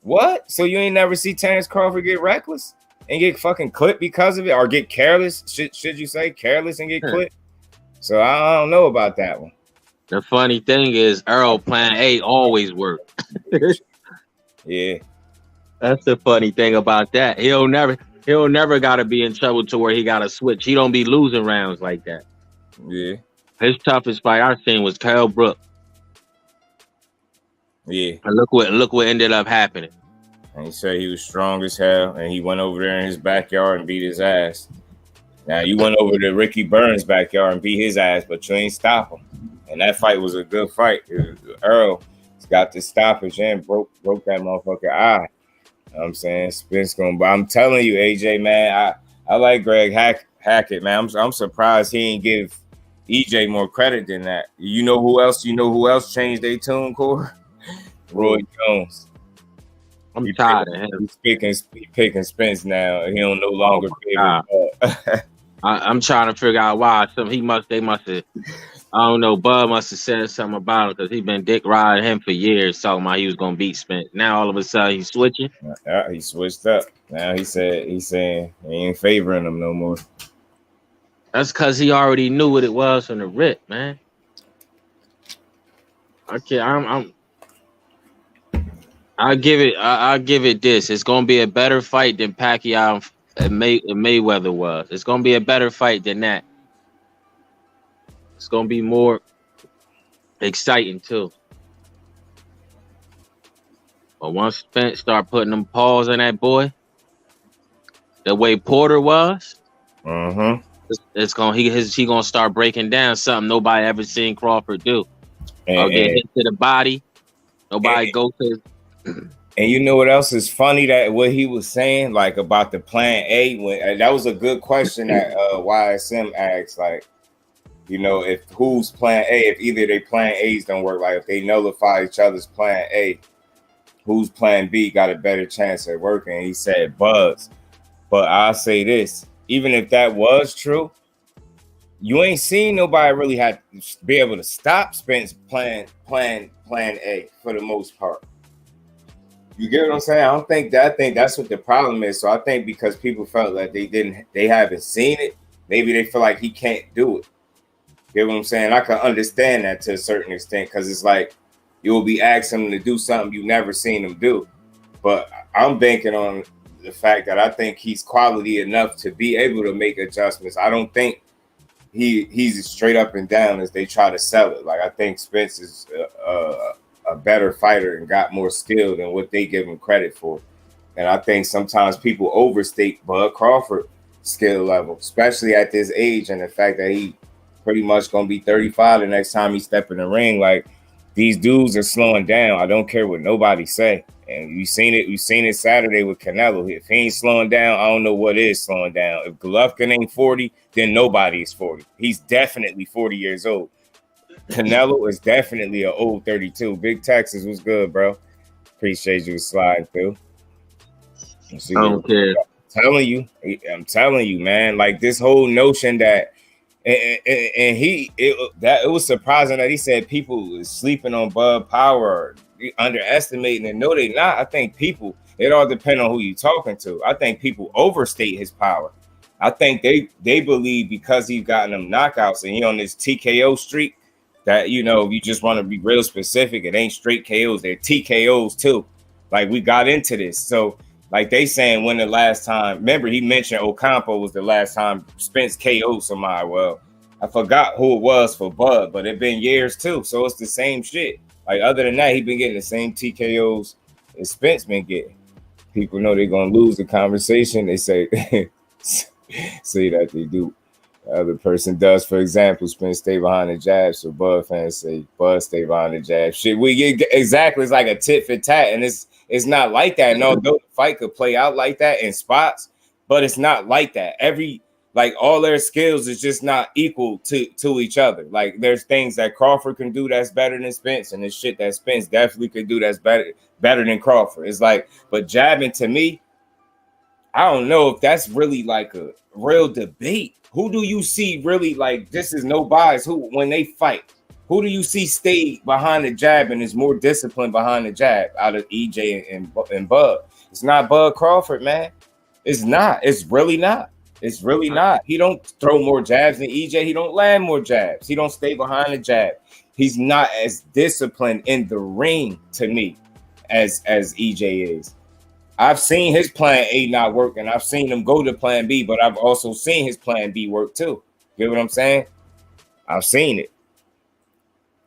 What? So you ain't never see Terrence Crawford get reckless and get fucking clipped because of it, or get careless? Should you say careless and get clipped? So I don't know about that one. The funny thing is, Earl Plan A always worked. Yeah. That's the funny thing about that. He'll never got to be in trouble to where he got to switch. He don't be losing rounds like that. Yeah. His toughest fight I seen was Kell Brook. Yeah. And look what ended up happening. And he said he was strong as hell, and he went over there in his backyard and beat his ass. Now, you went over to Ricky Burns' backyard and beat his ass, but you ain't stop him. And that fight was a good fight. Earl got the stoppage and broke that motherfucker eye. You know what I'm saying? Spence going, but I'm telling you, AJ, man, I like Greg Hackett, man. I'm surprised he didn't give EJ more credit than that. You know who else changed their tune, Core? Roy Jones. I'm tired of him. He's picking Spence now. He don't no longer favor. I'm trying to figure out why. They must have. I don't know. Bud must have said something about it because he's been dick riding him for years, talking about he was gonna beat Spence. Now all of a sudden he's switching. He switched up. Now he's saying he ain't favoring him no more. That's because he already knew what it was from the rip, man. Okay, I'll give it this. It's gonna be a better fight than Pacquiao and Mayweather was. It's gonna be a better fight than that. It's gonna be more exciting too. But once Spence start putting them paws in that boy, the way Porter was, it's gonna he gonna start breaking down something nobody ever seen Crawford do. Or get hit to the body. Nobody go to. And you know what else is funny? That what he was saying, like about the Plan A, that was a good question that YSM asked. Like, you know, if who's Plan A? If either they Plan A's don't work, like if they nullify each other's Plan A, who's Plan B got a better chance at working? And he said Buzz. But I'll say this: even if that was true, you ain't seen nobody really have to be able to stop Spence Plan A for the most part. You get what I'm saying? I think that's what the problem is. So I think because people felt like they haven't seen it, maybe they feel like he can't do it. You get what I'm saying? I can understand that to a certain extent because it's like you'll be asking him to do something you've never seen him do. But I'm banking on the fact that I think he's quality enough to be able to make adjustments. I don't think he's straight up and down as they try to sell it. Like I think Spence is a better fighter and got more skill than what they give him credit for. And I think sometimes people overstate Bud Crawford's skill level, especially at this age, and the fact that he pretty much gonna be 35 the next time he step in the ring. Like these dudes are slowing down. I don't care what nobody say. And you seen it Saturday with Canelo. If he ain't slowing down, I don't know what is slowing down. If Golovkin ain't 40, then nobody is 40. He's definitely 40 years old. Canelo is definitely an old 32. Big Texas was good, bro. Appreciate you sliding through. I don't care. I'm telling you, man. Like this whole notion that, it was surprising that he said people was sleeping on Bud Power, underestimating it. No, they not. I think people. It all depends on who you talking to. I think people overstate his power. I think they believe because he's gotten them knockouts and he on this TKO streak. That, you know, you just want to be real specific. It ain't straight KOs. They're TKOs too. Like we got into this. So like they saying when the last time, remember he mentioned Ocampo was the last time Spence KO'd somebody. Well, I forgot who it was for Bud, but it been years too. So it's the same shit. Like other than that, he been getting the same TKOs as Spence been getting. People know they're going to lose the conversation. They say, say that they do. The other person does, for example, Spence stay behind the jab. So Bud fans say Bud stay behind the jab. Shit, we get exactly. It's like a tit for tat, and it's not like that. No, the fight could play out like that in spots, but it's not like that. All their skills is just not equal to each other. Like there's things that Crawford can do that's better than Spence, and there's shit that Spence definitely could do that's better than Crawford. It's like, but jabbing to me, I don't know if that's really like a real debate. Who do you see really like this is no bias? Who when they fight, who do you see stay behind the jab and is more disciplined behind the jab out of EJ and Bud? It's not Bud Crawford, man. It's not. It's really not. It's really not. He don't throw more jabs than EJ. He don't land more jabs. He don't stay behind the jab. He's not as disciplined in the ring to me as EJ is. I've seen his plan A not work, and I've seen him go to plan B, but I've also seen his plan B work too. Get what I'm saying? I've seen it.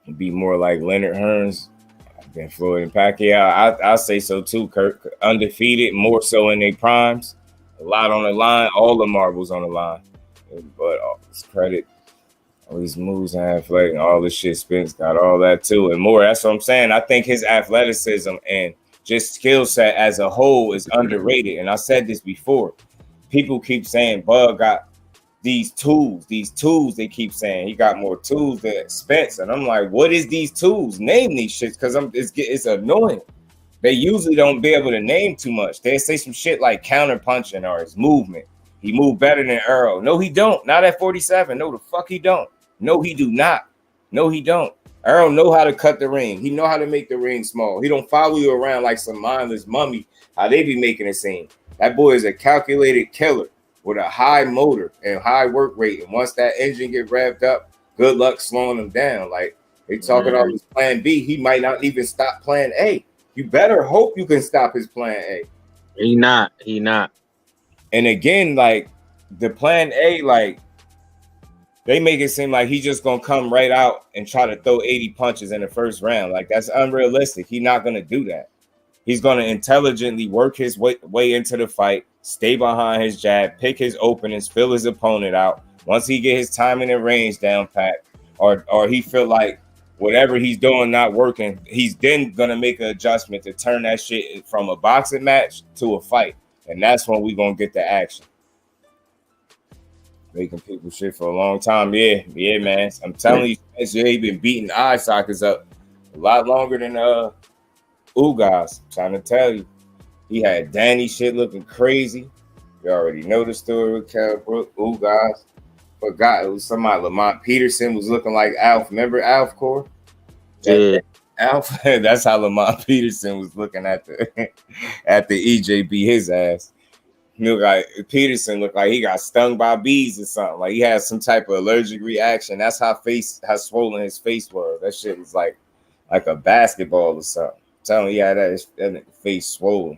It'd be more like Leonard Hearns than Floyd and Pacquiao. I'll say so too, Kirk. Undefeated, more so in their primes. A lot on the line, all the marbles on the line. But all this credit, all these moves and athletic, and all this shit, Spence got all that too and more. That's what I'm saying. I think his athleticism and just skill set as a whole is underrated. And I said this before. People keep saying Bud got these tools, they keep saying. He got more tools than Spence. And I'm like, what is these tools? Name these shits, because it's annoying. They usually don't be able to name too much. They say some shit like counter punching or his movement. He moved better than Earl. No, he don't. Not at 47. No, the fuck he don't. No, he do not. No, he don't. Earl know how to cut the ring. He know how to make the ring small. He don't follow you around like some mindless mummy, how they be making it seem. That boy is a calculated killer with a high motor and high work rate. And once that engine get revved up, good luck slowing him down. Like, they talking about his plan B. He might not even stop plan A. You better hope you can stop his plan A. He not. And again, like, the plan A, like, they make it seem like he's just going to come right out and try to throw 80 punches in the first round. Like, that's unrealistic. He's not going to do that. He's going to intelligently work his way into the fight, stay behind his jab, pick his openings, fill his opponent out. Once he get his timing and range down pat, or he feel like whatever he's doing not working, he's then going to make an adjustment to turn that shit from a boxing match to a fight. And that's when we're going to get the action. Making people shit for a long time. Yeah, man. I'm telling you, he been beating eye sockets up a lot longer than Ugas. I'm trying to tell you. He had Danny shit looking crazy. You already know the story with Kell Brook. Ugas. Forgot it was somebody. Lamont Peterson was looking like Alf. Remember Alf Core? Yeah. Alf. That's how Lamont Peterson was looking at the EJ beat his ass. He looked like Peterson looked like he got stung by bees or something. Like he had some type of allergic reaction. That's how swollen his face was. That shit was like a basketball or something. I'm telling you, he had that face swollen.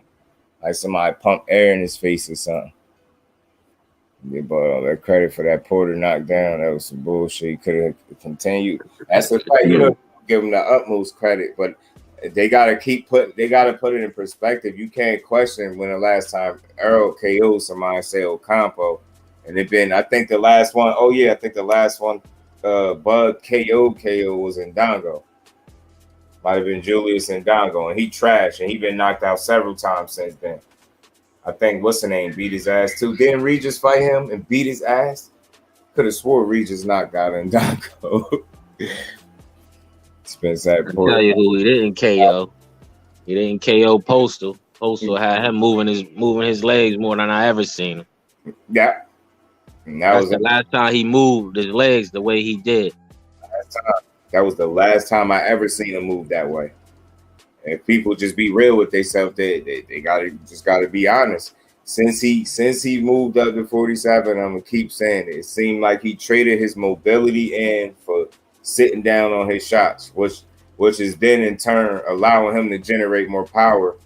Like somebody pumped air in his face or something. They bought all that credit for that Porter knockdown. That was some bullshit. He could have continued. That's the fight. You know, give him the utmost credit, but they gotta put it in perspective. You can't question when the last time Earl KO'd somebody, say Ocampo, and I think the last one. Oh yeah, I think the last one Bud KO was Ndongo. Might have been Julius Ndongo, and he trashed, and he been knocked out several times since then. I think what's the name beat his ass too. Didn't Regis fight him and beat his ass? Could have swore Regis knocked out Ndongo. I'll tell you who he didn't KO. He didn't KO Postal. Postal had him moving his legs more than I ever seen him. Yeah. That was the last time he moved his legs the way he did. That was the last time I ever seen him move that way. And people just be real with themselves. They gotta be honest. Since he moved up to 47, I'm gonna keep saying it. It seemed like he traded his mobility in for sitting down on his shots, which is then in turn allowing him to generate more power,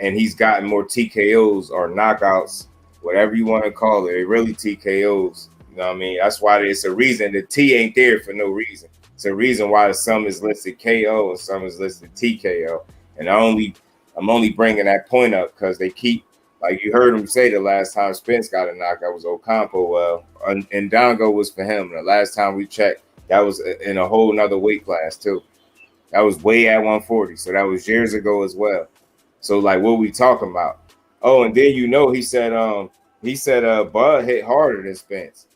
and he's gotten more TKOs or knockouts, whatever you want to call it. It really TKOs. You know what I mean? That's why it's a reason the T ain't there for no reason. It's a reason why some is listed KO and some is listed TKO. And I'm only bringing that point up because they keep, like you heard him say the last time Spence got a knockout was Ocampo. Well, and Ndongo was for him. The last time we checked, that was in a whole nother weight class too. That was way at 140. So that was years ago as well. So like, what we talking about? Oh, and then he said Bud hit harder than Spence.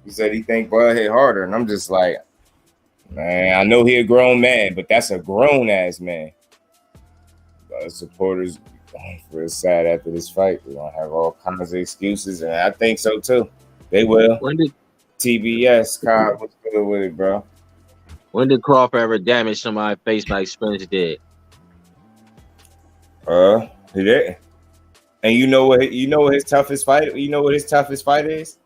He said he think Bud hit harder, and I'm just like, man, I know he a grown man, but that's a grown ass man. Supporters real sad after this fight. They're gonna have all kinds of excuses, and I think so too. They will. When did TBS, Kyle, what's good with it, bro? When did Crawford ever damage somebody's face like Spence did? He didn't. And you know what his toughest fight? You know what his toughest fight is?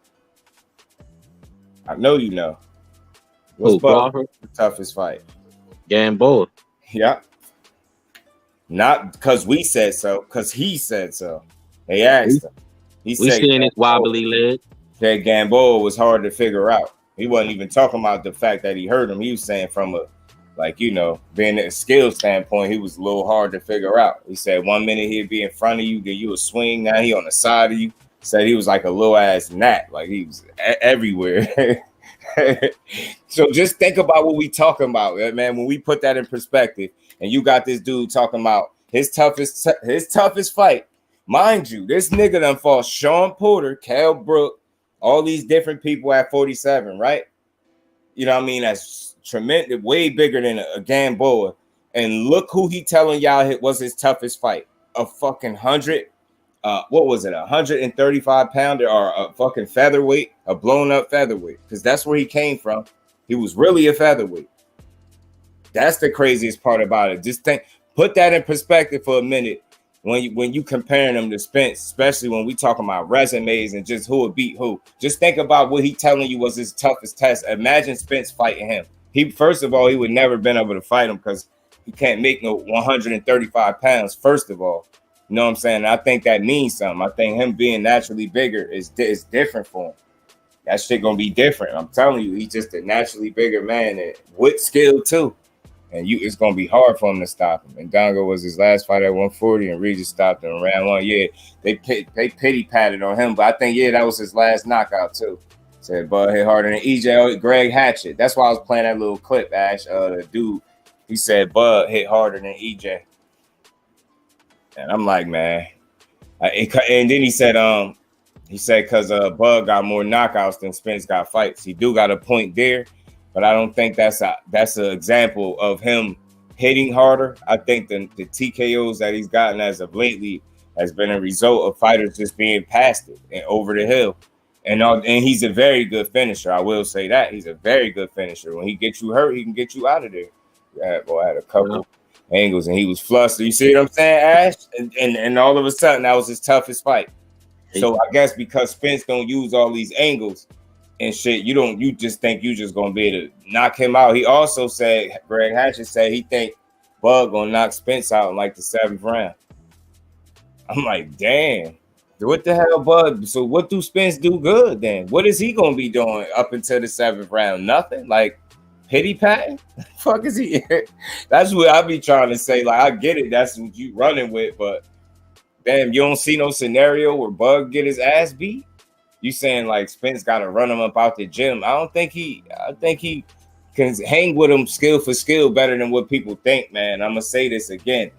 I know you know. What's Bub's toughest fight? Gamboa. Yeah. Not because we said so, because he said so. They asked him. We seen his wobbly leg. That Gamboa was hard to figure out. He wasn't even talking about the fact that he hurt him. He was saying from a, like, you know, being a skill standpoint, he was a little hard to figure out. He said 1 minute he'd be in front of you, give you a swing. Now he on the side of you. Said he was like a little ass gnat, like he was everywhere. So just think about what we talking about, man. When we put that in perspective, and you got this dude talking about his toughest fight. Mind you, this nigga done fought Sean Porter, Cal Brook, all these different people at 47, right? You know what I mean? That's tremendous, way bigger than a Gamboa. And look who he telling y'all was his toughest fight. A fucking 100, what was it? 135 pounder or a fucking featherweight, a blown up featherweight. Because that's where he came from. He was really a featherweight. That's the craziest part about it. Just put that in perspective for a minute. When you comparing them to Spence, especially when we talking about resumes and just who would beat who, just think about what he telling you was his toughest test. Imagine Spence fighting him. First of all, he would never been able to fight him because he can't make no 135 pounds. First of all, you know what I'm saying? I think that means something. I think him being naturally bigger is different for him. That shit gonna be different. I'm telling you, he's just a naturally bigger man and with skill too. And it's gonna be hard for him to stop him. And Dongo was his last fight at 140, and Regis stopped him around 1. Yeah, they pity patted on him, but I think that was his last knockout too. Said Bud hit harder than EJ. Greg Hatchett. That's why I was playing that little clip. Ash, the dude, he said Bud hit harder than EJ, and I'm like, man. And then he said because Bud got more knockouts than Spence got fights. He do got a point there. But I don't think that's an example of him hitting harder. I think the TKOs that he's gotten as of lately has been a result of fighters just being past it and over the hill. And he's a very good finisher. I will say that. He's a very good finisher. When he gets you hurt, he can get you out of there. I had a couple angles and he was flustered. You see what I'm saying, Ash? And all of a sudden, that was his toughest fight. So I guess because Spence don't use all these angles and shit, you just think you just gonna be able to knock him out. He also said, Greg Hatchett said he think Bud gonna knock Spence out in like the 7th round. I'm like, damn, what the hell, Bud? So what do Spence do good then? What is he gonna be doing up until the 7th round? Nothing? Like pity patting? Fuck is he? That's what I be trying to say. Like, I get it, that's what you running with, but damn, you don't see no scenario where Bud get his ass beat? You saying like Spence got to run him up out the gym? I think he can hang with him skill for skill better than what people think, man. I'm gonna say this again.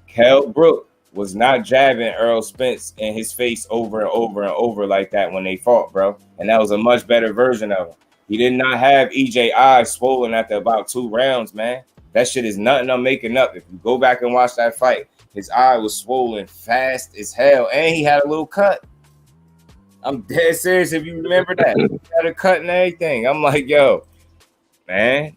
Cal Brook was not jabbing Earl Spence in his face over and over and over like that when they fought, bro. And that was a much better version of him. He did not have EJ eyes swollen after about 2 rounds, man. That shit is nothing I'm making up. If you go back and watch that fight, his eye was swollen fast as hell, and he had a little cut. I'm dead serious if you remember that. He had a cut and everything. I'm like, yo, man,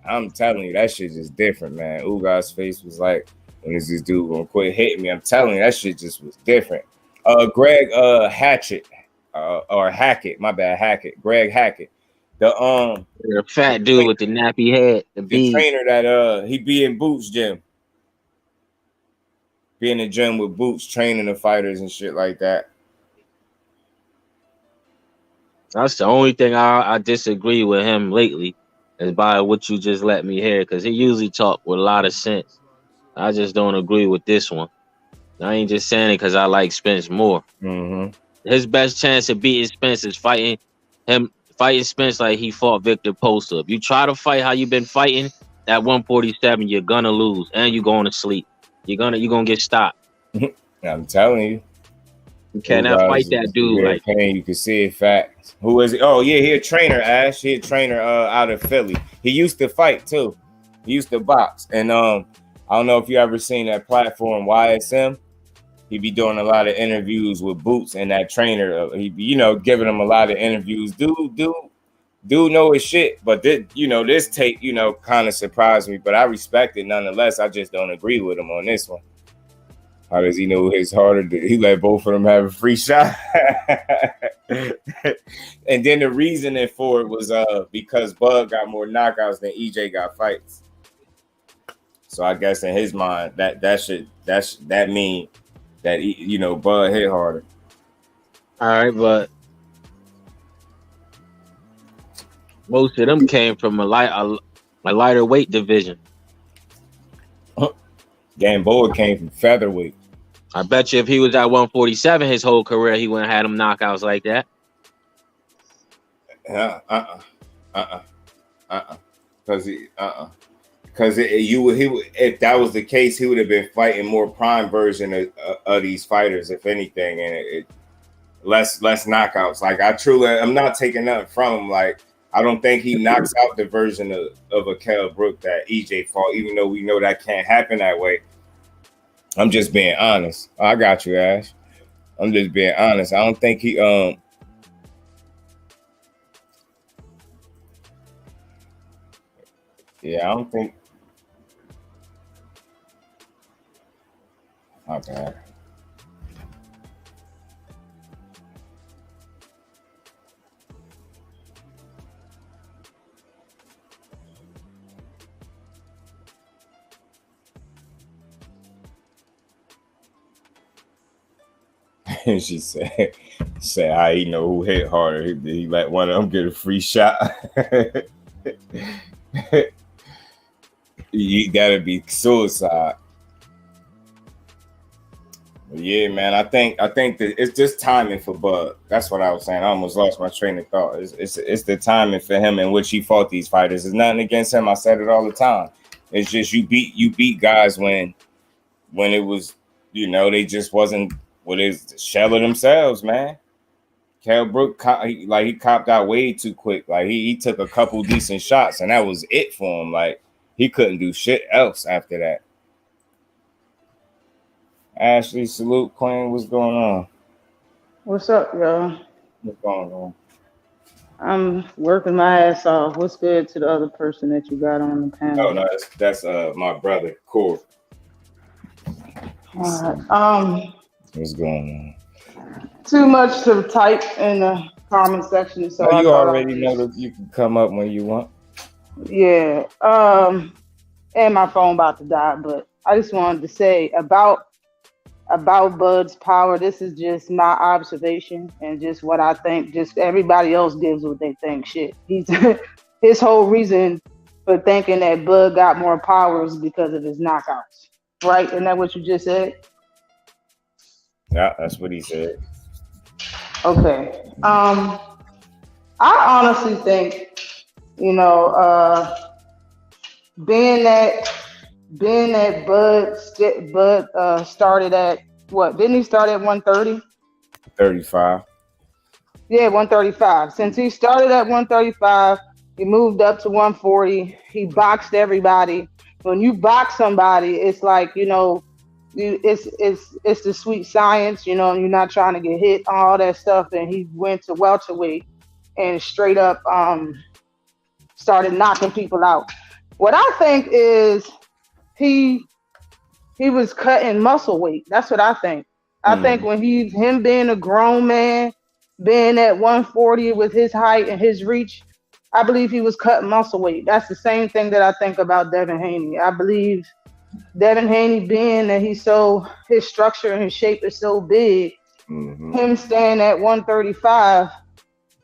I'm telling you, that shit just different, man. Ugas' face was like, when is this dude gonna quit hitting me? I'm telling you, that shit just was different. Greg Hatchett, or Hackett, my bad, Hackett. Greg Hackett. The fat dude with the nappy head, the trainer that he be in Boots gym. Be in the gym with Boots training the fighters and shit like that. That's the only thing I disagree with him lately is by what you just let me hear, because he usually talk with a lot of sense. I just don't agree with this one. I ain't just saying it because I like Spence more. Mm-hmm. His best chance of beating Spence is fighting Spence like he fought Victor Poster. If you try to fight how you been fighting at 147, you're gonna lose and you're going to sleep. You're gonna get stopped. I'm telling you. You cannot fight that dude like pain. You can see it. Facts. Who is it? Oh yeah, he a trainer, Ash. He a trainer out of Philly. He used to fight too. He used to box. And I don't know if you ever seen that platform YSM. He be doing a lot of interviews with Boots and that trainer. He be, giving him a lot of interviews. Dude know his shit. But this tape, kind of surprised me. But I respect it nonetheless. I just don't agree with him on this one. How does he know his harder? He let both of them have a free shot. And then the reasoning for it was because Bud got more knockouts than EJ got fights. So I guess in his mind that mean that Bud hit harder. All right, but most of them came from a lighter weight division. Gamboa came from featherweight. I bet you if he was at 147 his whole career, he wouldn't have had them knockouts like that. Because if that was the case, he would have been fighting more prime version of these fighters, if anything, and less knockouts. Like I'm not taking nothing from him. Like I don't think he knocks out the version of a Kell Brook that EJ fought, even though we know that can't happen that way. I'm just being honest. I got you, Ash. I'm just being honest. I don't think he yeah, I don't think. My bad. She said, how he know who hit harder? He let one of them get a free shot. You gotta be suicide. Yeah, man. I think that it's just timing for Bud. That's what I was saying. I almost lost my train of thought. It's the timing for him in which he fought these fighters. It's nothing against him. I said it all the time. It's just you beat guys when it was, they just wasn't what is shell of themselves, man. Kell Brook, he copped out way too quick. Like he took a couple decent shots and that was it for him. Like he couldn't do shit else after that. Ashley, salute, Queen. What's going on? What's up, y'all? What's going on? I'm working my ass off. What's good to the other person that you got on the panel? Oh no, that's my brother, Core. All right. What's going on? Too much to type in the comment section, so you already know that you can come up when you want. Yeah. And my phone about to die, but I just wanted to say about Bud's power. This is just my observation and just what I think. Just everybody else gives what they think. Shit, his whole reason for thinking that Bud got more power is because of his knockouts, right? Isn't that what you just said? Yeah, that's what he said. Okay. I honestly think, being that Bud started at what? Didn't he start at 130? 35. Yeah, 135. Since he started at 135, he moved up to 140. He boxed everybody. When you box somebody, it's like, it's the sweet science, you're not trying to get hit, all that stuff. And he went to welterweight and straight up started knocking people out. What I think is he was cutting muscle weight. That's what I think. I think when him being a grown man, being at 140 with his height and his reach, I believe he was cutting muscle weight. That's the same thing that I think about Devin Haney. I believe Devin Haney, being that his structure and his shape is so big, him staying at 135,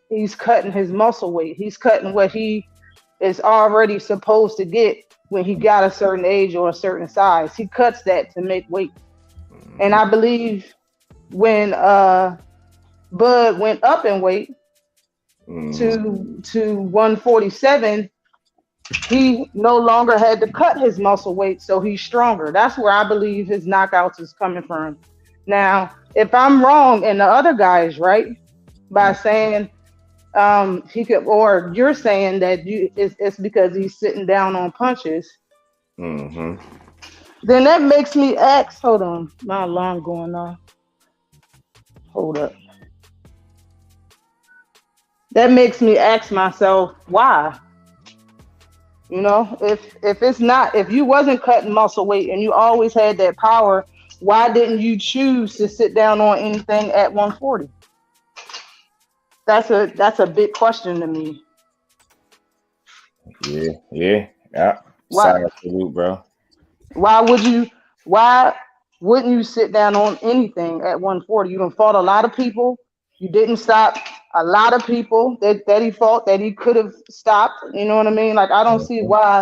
he's cutting his muscle weight. He's cutting what he is already supposed to get when he got a certain age or a certain size. He cuts that to make weight. And I believe when Bud went up in weight to 147, he no longer had to cut his muscle weight, so he's stronger. That's where I believe his knockouts is coming from. Now, if I'm wrong and the other guy is right by saying he could, or you're saying that it's because he's sitting down on punches, then that makes me ask. Hold on, my alarm going off. Hold up. That makes me ask myself why. If you wasn't cutting muscle weight and you always had that power why didn't you choose to sit down on anything at 140? That's a big question to me. Yeah. Why Salute, bro. why wouldn't you sit down on anything at 140? You done fought a lot of people. You didn't stop a lot of people that he fought that he could have stopped. You know what I mean? Like I don't see why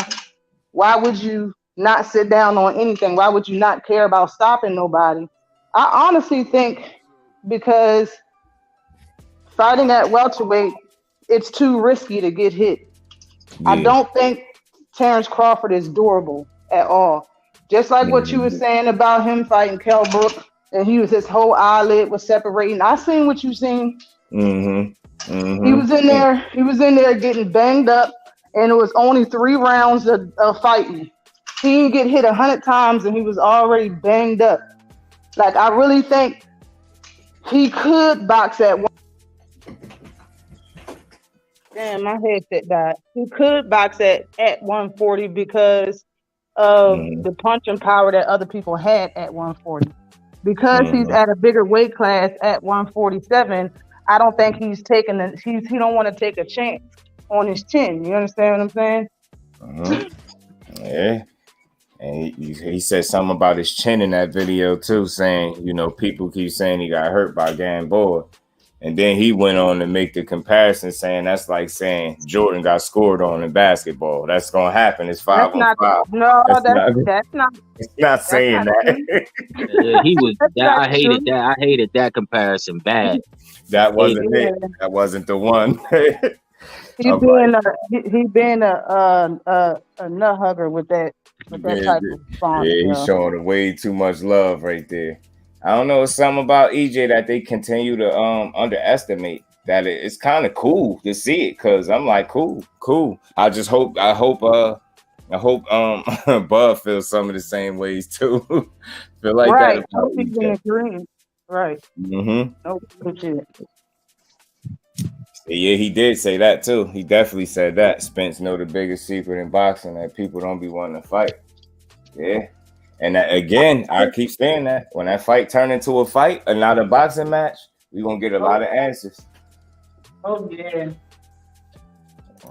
would you not sit down on anything? Why would you not care about stopping nobody? I honestly think because fighting at welterweight, it's too risky to get hit. Yeah. I don't think Terrence Crawford is durable at all. Just like what you were saying about him fighting Kell Brook, and his whole eyelid was separating. I seen what you seen. He was in there getting banged up, and it was only 3 rounds of fighting. He didn't get hit 100 times, and he was already banged up. Like I really think he could box at one. Damn, my headset died. He could box at 140 because of the punching power that other people had at 140. Because he's at a bigger weight class at 147, I don't think he's taking he don't want to take a chance on his chin. You understand what I'm saying? Yeah. And he said something about his chin in that video too, saying, people keep saying he got hurt by Gamboa. And then he went on to make the comparison, saying that's like saying Jordan got scored on in basketball. That's gonna happen. It's 5-on-5. No, that's not. It's not saying that. Yeah, he was. I hated that. I hated that comparison bad. That wasn't it. That wasn't the one. He been a nut hugger with that type of response. Yeah, he's showing way too much love right there. I don't know, it's something about EJ that they continue to underestimate. That it's kind of cool to see it, because I'm like, cool. I hope Bud feels some of the same ways too. Feel like right. that. About he's in agreement. Right. Oh shit. Yeah, he did say that too. He definitely said that. Spence know the biggest secret in boxing, that people don't be wanting to fight. Yeah. And again, I keep saying that when that fight turn into a fight and not a boxing match, we're going to get a lot of answers. Oh, yeah.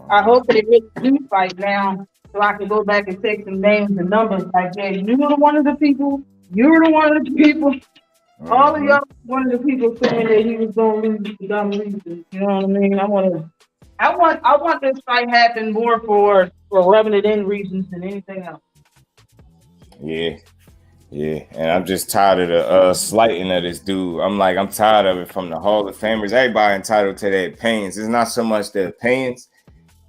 I hope they really do fight now so I can go back and take some names and numbers like, yeah, you were one of the people. You were one of the people. All of y'all one of the people saying that he was going to lose for dumb reasons. You know what I mean? I want this fight happen more for rubbing it in reasons than anything else. Yeah, and I'm just tired of the slighting of this dude. I'm tired of it from the Hall of Famers. Everybody entitled to their opinions. It's not so much the opinions,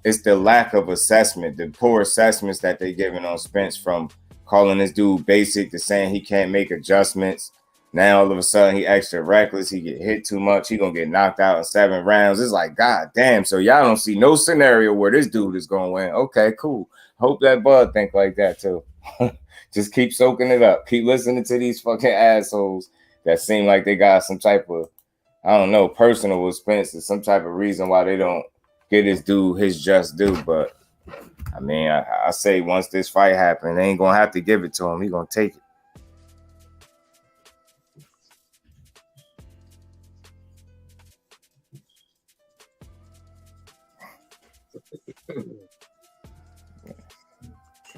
it's the lack of assessment, the poor assessments that they're giving on Spence, from calling this dude basic to saying he can't make adjustments. Now all of a sudden he extra reckless, he get hit too much, he gonna get knocked out in 7 rounds. It's like, god damn, so y'all don't see no scenario where this dude is gonna win. Okay, cool. Hope that Bud think like that too. Just keep soaking it up. Keep listening to these fucking assholes that seem like they got some type of, I don't know, personal expense or some type of reason why they don't get this dude his just due. But I mean, I say once this fight happens, they ain't gonna have to give it to him. He gonna take it.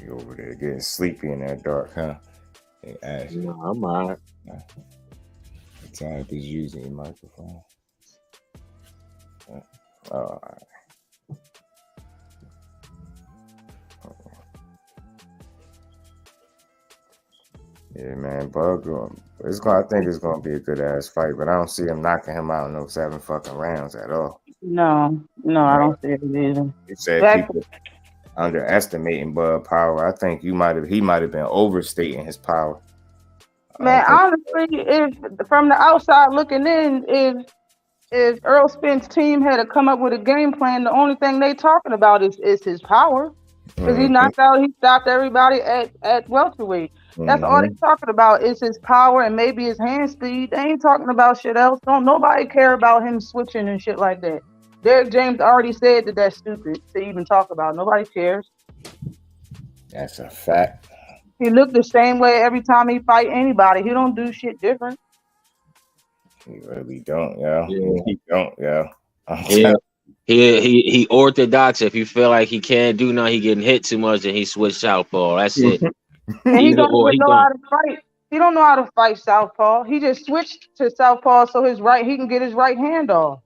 You over there getting sleepy in that dark, huh? Hey, Ash. No, I'm all right. The time is using your microphone. All right. Yeah, man, Bug. I think it's gonna be a good ass fight, but I don't see him knocking him out in those 7 fucking rounds at all. No, I don't see it either. You said people underestimating Bud power. I think he might have been overstating his power. Man, honestly, if from the outside looking in, if Earl Spence' team had to come up with a game plan, the only thing they talking about is his power. Because he stopped everybody at welterweight. That's all they talking about is his power and maybe his hand speed. They ain't talking about shit else. Don't nobody care about him switching and shit like that. Derek James already said that's stupid to even talk about. Nobody cares. That's a fact. He looked the same way every time he fight anybody. He don't do shit different. He really don't, yeah. Yeah. He don't, yeah. Yeah. He orthodox. If you feel like he can't do nothing, he getting hit too much, and he switch southpaw. That's it. And he Either don't or, even he know how don't. to fight. He don't know how to fight southpaw. He just switched to southpaw so he can get his right hand off.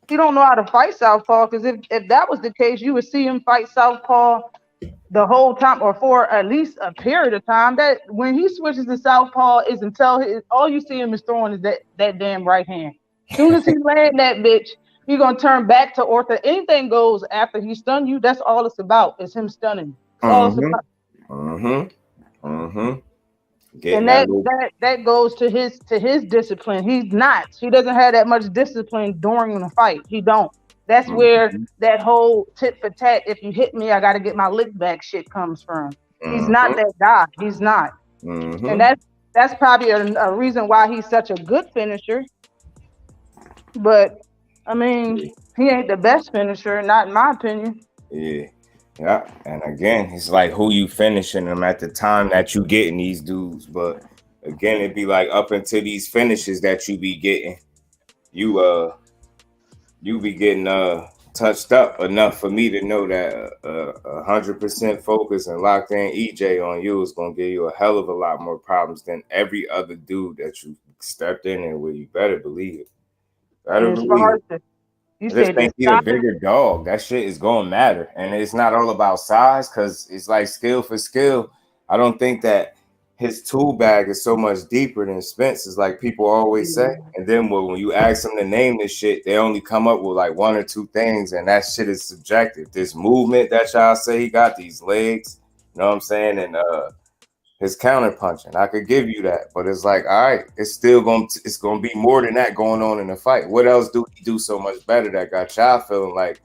He don't know how to fight southpaw because if that was the case, you would see him fight southpaw the whole time or for at least a period of time. That when he switches to southpaw is until all you see him is throwing is that damn right hand. As soon as he land that bitch, he gonna turn back to ortho. Anything goes after he stun you. That's all it's about. It's him stunning. That's all it's about. And that goes to his discipline. He doesn't have that much discipline during the fight. He don't. That's where that whole tit for tat, if you hit me, I got to get my lick back shit comes from. He's not that guy. He's not. And that's probably a reason why he's such a good finisher. But, I mean, he ain't the best finisher, not in my opinion. Yeah. And again, it's like who you finishing them at the time that you getting these dudes. But, again, it'd be like up into these finishes that you be getting. You be getting touched up enough for me to know that 100% focus and locked in EJ on you is going to give you a hell of a lot more problems than every other dude that you stepped in there with. You better believe it. Better believe it. I just think he's a bigger dog. That shit is going to matter. And it's not all about size because it's like skill for skill. I don't think that his tool bag is so much deeper than Spence's, like people always say. And then when you ask them to name this shit, they only come up with like one or two things, and that shit is subjective. This movement that y'all say he got, these legs, you know what I'm saying, and his counter punching, I could give you that, but it's like, all right, it's gonna be more than that going on in the fight. What else do he do so much better that got y'all feeling like,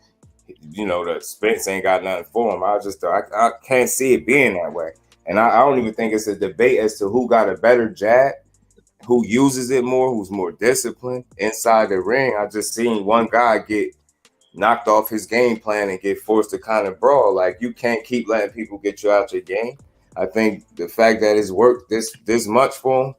you know, that Spence ain't got nothing for him? I can't see it being that way. And I don't even think it's a debate as to who got a better jab, who uses it more, who's more disciplined inside the ring. I just seen one guy get knocked off his game plan and get forced to kind of brawl. Like, you can't keep letting people get you out your game. I think the fact that it's worked this much for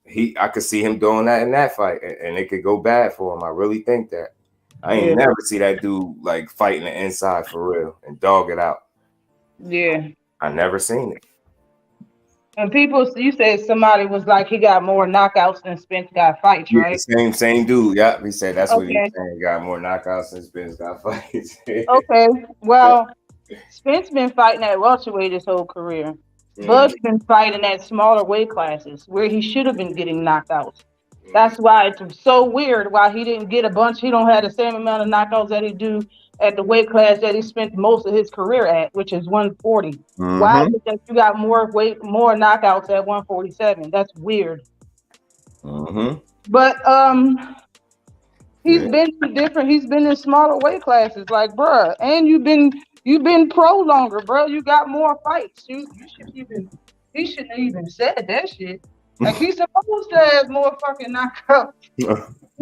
him, I could see him doing that in that fight, and it could go bad for him. I really think that. I ain't never see that dude like fighting the inside for real and dog it out. Yeah. I never seen it. And you said somebody was like he got more knockouts than Spence got fights, right? Same dude. Yeah, he said that's what he was saying. He got more knockouts than Spence got fights. Okay, well, Spence been fighting at welterweight his whole career. Bud's been fighting at smaller weight classes where he should have been getting knockouts. That's why it's so weird why he didn't get a bunch. He don't have the same amount of knockouts that he do at the weight class that he spent most of his career at, which is 140. Why is it that you got more knockouts at 147? That's weird. But he's been different. He's been in smaller weight classes, like, bruh. And you've been pro longer, bro. You got more fights. He shouldn't have even said that shit. Like, he's supposed to have more fucking knockouts.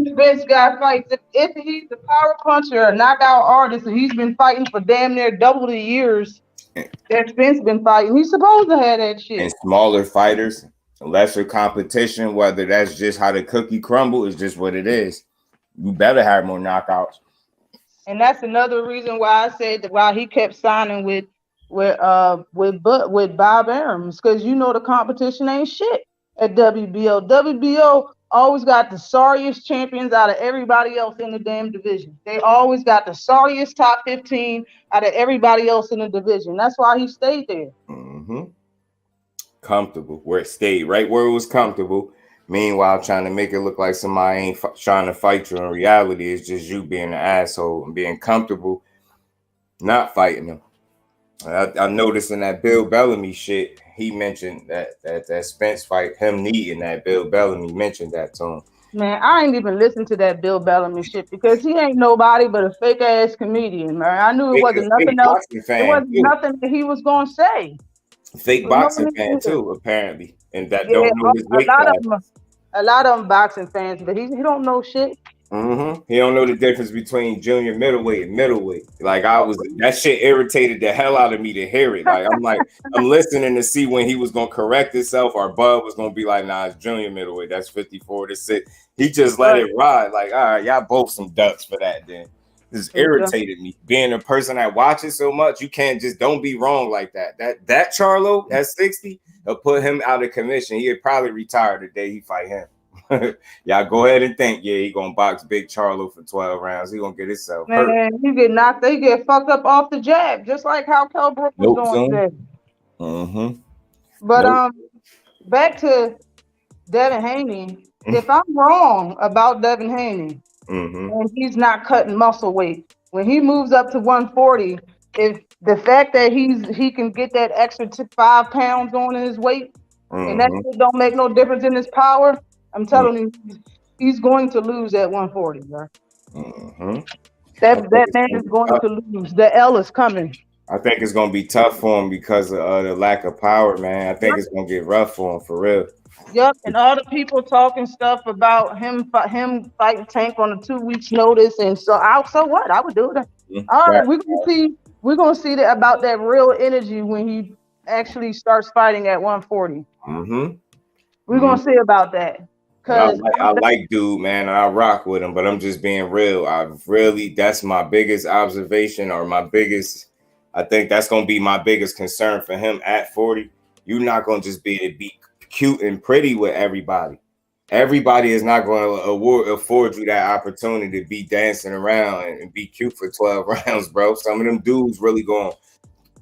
Spence got fights. If he's a power puncher, a knockout artist, and he's been fighting for damn near double the years that Spence been fighting, he's supposed to have that shit. And smaller fighters, lesser competition, whether that's just how the cookie crumble, is just what it is. You better have more knockouts. And that's another reason why I said that why he kept signing with Bob Arams, because you know the competition ain't shit at WBO. WBO always got the sorriest champions out of everybody else in the damn division. They always got the sorriest top 15 out of everybody else in the division. That's why he stayed there. Comfortable where it stayed, right where it was comfortable. Meanwhile, trying to make it look like somebody ain't trying to fight you. In reality, it's just you being an asshole and being comfortable, not fighting them. I noticed in that Bill Bellamy shit, he mentioned that Spence fight, him needing that. Bill Bellamy mentioned that to him. Man, I ain't even listened to that Bill Bellamy shit because he ain't nobody but a fake ass comedian, man. I knew it wasn't nothing else. It wasn't nothing that he was gonna say. Fake boxing fan too, apparently, and that don't know his weight class. A lot of them boxing fans, but he don't know shit. He don't know the difference between junior middleweight and middleweight. Like that shit irritated the hell out of me to hear it. Like I'm listening to see when he was gonna correct himself, or Bud was gonna be like, nah, it's junior middleweight. That's 54 to 6. He just let it ride. Like, all right, y'all both some ducks for that. Then this irritated me. Being a person that watches so much, you can't just don't be wrong like that. That Charlo at 60 will put him out of commission. He'd probably retire the day he fight him. Y'all go ahead and think, yeah, he gonna box Big Charlo for 12 rounds. He gonna get himself hurt. Man, he get knocked, they get fucked up off the jab, just like how Kell Brook was doing today. But back to Devin Haney. If I'm wrong about Devin Haney, and he's not cutting muscle weight, when he moves up to 140, if the fact that he can get that extra 5 pounds on his weight, and that don't make no difference in his power, I'm telling you, he's going to lose at 140, bro. That man is going to lose. The L is coming. I think it's gonna be tough for him because of the lack of power, man. I think it's gonna get rough for him for real. Yep, and all the people talking stuff about him fighting Tank on a 2 weeks notice, and so what? I would do that. All right, we're gonna see that about that real energy when he actually starts fighting at 140. We're gonna see about that. I like dude, man. I rock with him, but I'm just being real. That's my biggest observation, or I think that's gonna be my biggest concern for him at 40. You're not gonna just be cute and pretty with everybody. Everybody is not going to afford you that opportunity to be dancing around and be cute for 12 rounds, bro. Some of them dudes really going to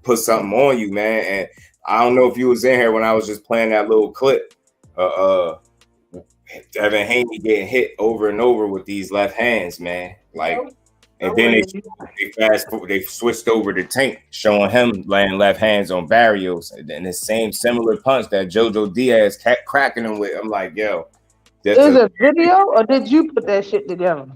put something on you, man. And I don't know if you was in here when I was just playing that little clip. Devin Haney getting hit over and over with these left hands, man. Like, and then they switched over to Tank, showing him laying left hands on Barrios, and the same similar punch that Jojo Diaz kept cracking him with. I'm like, yo, is it video, or did you put that shit together?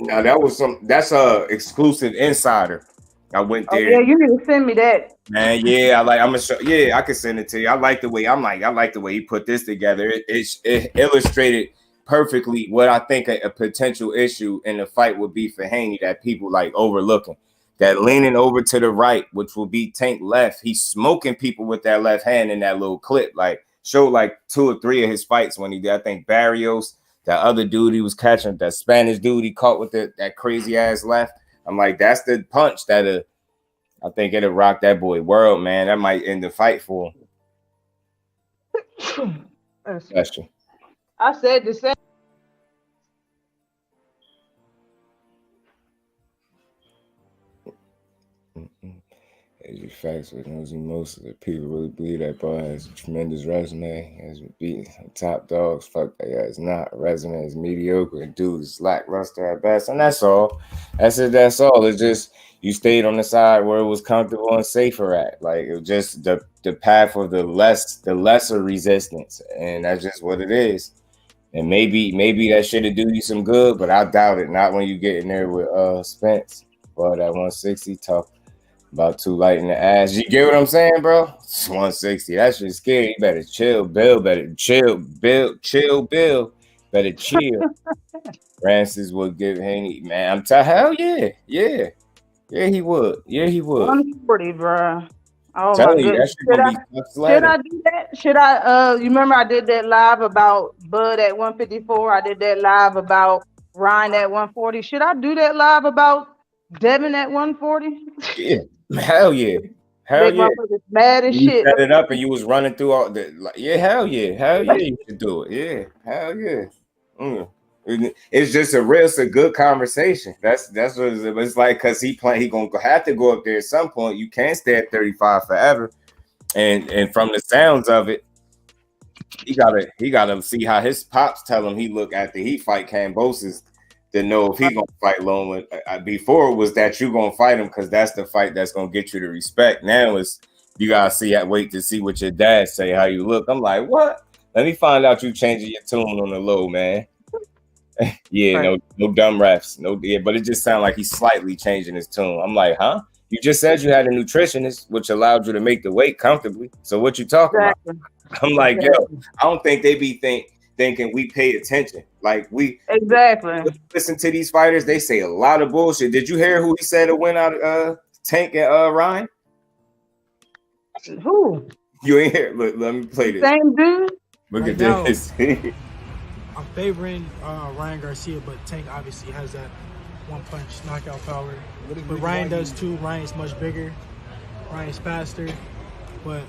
No, that's a exclusive insider. I went there. Yeah, you need to send me that. Man, yeah, I'm gonna show. Yeah, I can send it to you. I like the way he put this together. It illustrated perfectly what I think a potential issue in the fight would be for Haney that people like overlooking. That leaning over to the right, which will be Tank left. He's smoking people with that left hand in that little clip. Like, showed like 2 or 3 of his fights when he did. I think Barrios, that other dude he was catching, that Spanish dude he caught with that crazy ass left. I'm like, that's the punch that I think it'll rock that boy world, man. That might end the fight for him. That's you. I said the same. As facts with nosy, most of the people really believe that boy has a tremendous resume, has beaten top dogs. Fuck that guy's not. Resume is mediocre, and dude is lackluster at best, and that's all. That's it. That's all. It's just you stayed on the side where it was comfortable and safer at. Like, it was just the path of the lesser resistance, and that's just what it is. And maybe that should do you some good, but I doubt it. Not when you get in there with Spence. Well, that 160 tough. About too light in the ass. You get what I'm saying, bro? It's 160. That shit's scary. You better chill, Bill. Better chill, Bill. Chill, Bill. Better chill. Francis would give Haney, man. I'm telling, hell yeah. Yeah. Yeah, he would. Yeah, he would. 140, bro. Oh, telling you, that shit gonna be tough. Should I do that? Should I, you remember I did that live about Bud at 154? I did that live about Ryan at 140. Should I do that live about Devin at 140? Yeah. Hell yeah. Hell yeah. Mad as you shit. Set it up and you was running through all the yeah, hell yeah. Hell yeah, you should do it. Yeah, hell yeah. It's just it's a good conversation. That's what it's like, because he gonna have to go up there at some point. You can't stay at 35 forever. And from the sounds of it, he gotta see how his pops tell him he look after he fight Kambosos to know if he gonna fight Loma. Before it was that you gonna fight him because that's the fight that's gonna get you the respect. Now it's you gotta wait to see what your dad say, how you look. I'm like, what? Let me find out you changing your tune on the low, man. Yeah, right. No dumb refs, but it just sounded like he's slightly changing his tune. I'm like, huh? You just said you had a nutritionist, which allowed you to make the weight comfortably. So what you talking about? I'm like, yo, I don't think they be think thinking we pay attention. Like we exactly listen to these fighters, they say a lot of bullshit. Did you hear who he said it went out Tank and Ryan? Who? You ain't hear? Look, let me play this. Same dude. Look at now, this. I'm favoring Ryan Garcia, but Tank obviously has that one punch knockout power. But Ryan does too. Ryan's much bigger. Ryan's faster, but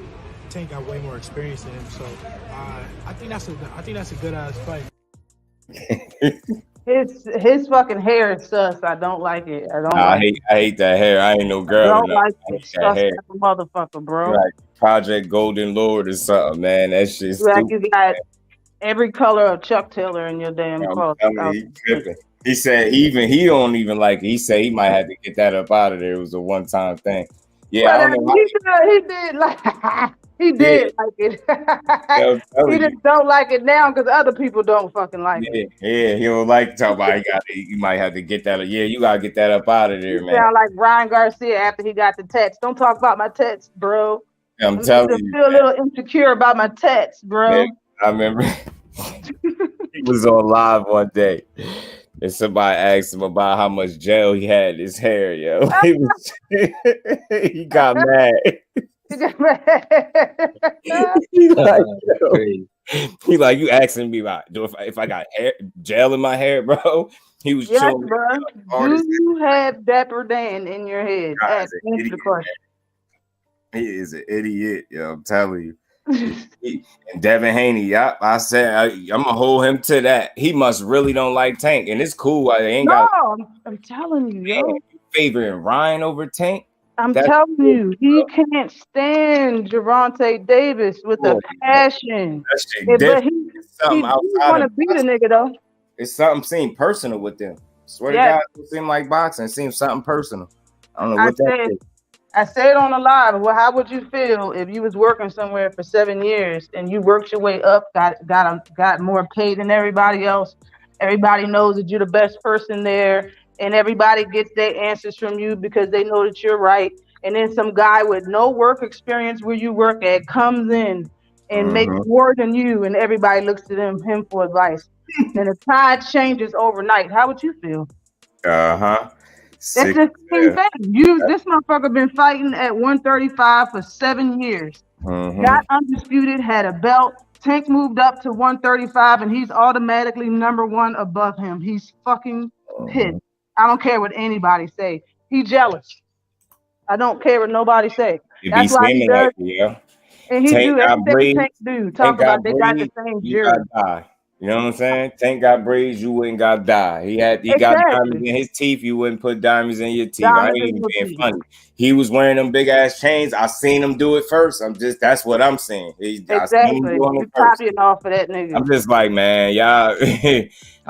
Tank got way more experience than him. So I think that's a good ass fight. His fucking hair is sus. I don't like it. I hate that hair. I ain't no girl. I don't like it. Sus like a motherfucker, bro. Like Project Golden Lord or something, man. That shit's like stupid. You got every color of Chuck Taylor in your damn clothes. He said he don't even like it. He said he might have to get that up out of there. It was a one-time thing. Yeah, I don't know. He did like he did like it. He just don't like it now because other people don't fucking like it. Yeah, he don't like to talk about you might have to get that. Yeah, you gotta get that up out of there, man. Sound like Ryan Garcia after he got the text. Don't talk about my text, bro. I'm telling you. Feel a little insecure about my text, bro. Man, I remember he was on live one day. And somebody asked him about how much gel he had in his hair, yo. He got mad. He like, you asking me about if I got gel in my hair, bro? He was chilling. Bro. Do you have Dapper Dan in your head? Answer the question. He is an idiot, yo. I'm telling you. And Devin Haney, I said I'm gonna hold him to that. He must really don't like Tank, and it's cool. I'm telling you, yo. Favoring Ryan over Tank. I'm telling you, he can't stand Gervonta Davis with a passion. But he want to beat a nigga though. It's something seemed personal with them. Swear to God, it seemed like boxing. It seemed something personal. I don't know what that is. I said on the live, well, how would you feel if you was working somewhere for 7 years and you worked your way up, got more paid than everybody else? Everybody knows that you're the best person there, and everybody gets their answers from you because they know that you're right. And then some guy with no work experience where you work at comes in and makes more than you, and everybody looks to him for advice. And the tide changes overnight. How would you feel? That's the same thing. This motherfucker been fighting at 135 for 7 years. Got undisputed, had a belt. Tank moved up to 135, and he's automatically #1 above him. He's fucking pissed. I don't care what anybody say. He jealous. I don't care what nobody say. That's why he does. And he do everything Tank do. Talk about they got the same jury. You know what I'm saying? Tank got braids, you wouldn't got die. He got diamonds in his teeth, you wouldn't put diamonds in your teeth. I ain't even being funny. He was wearing them big ass chains. I seen him do it first. That's what I'm saying. Exactly. You copying off of that nigga. I'm just like, man, y'all.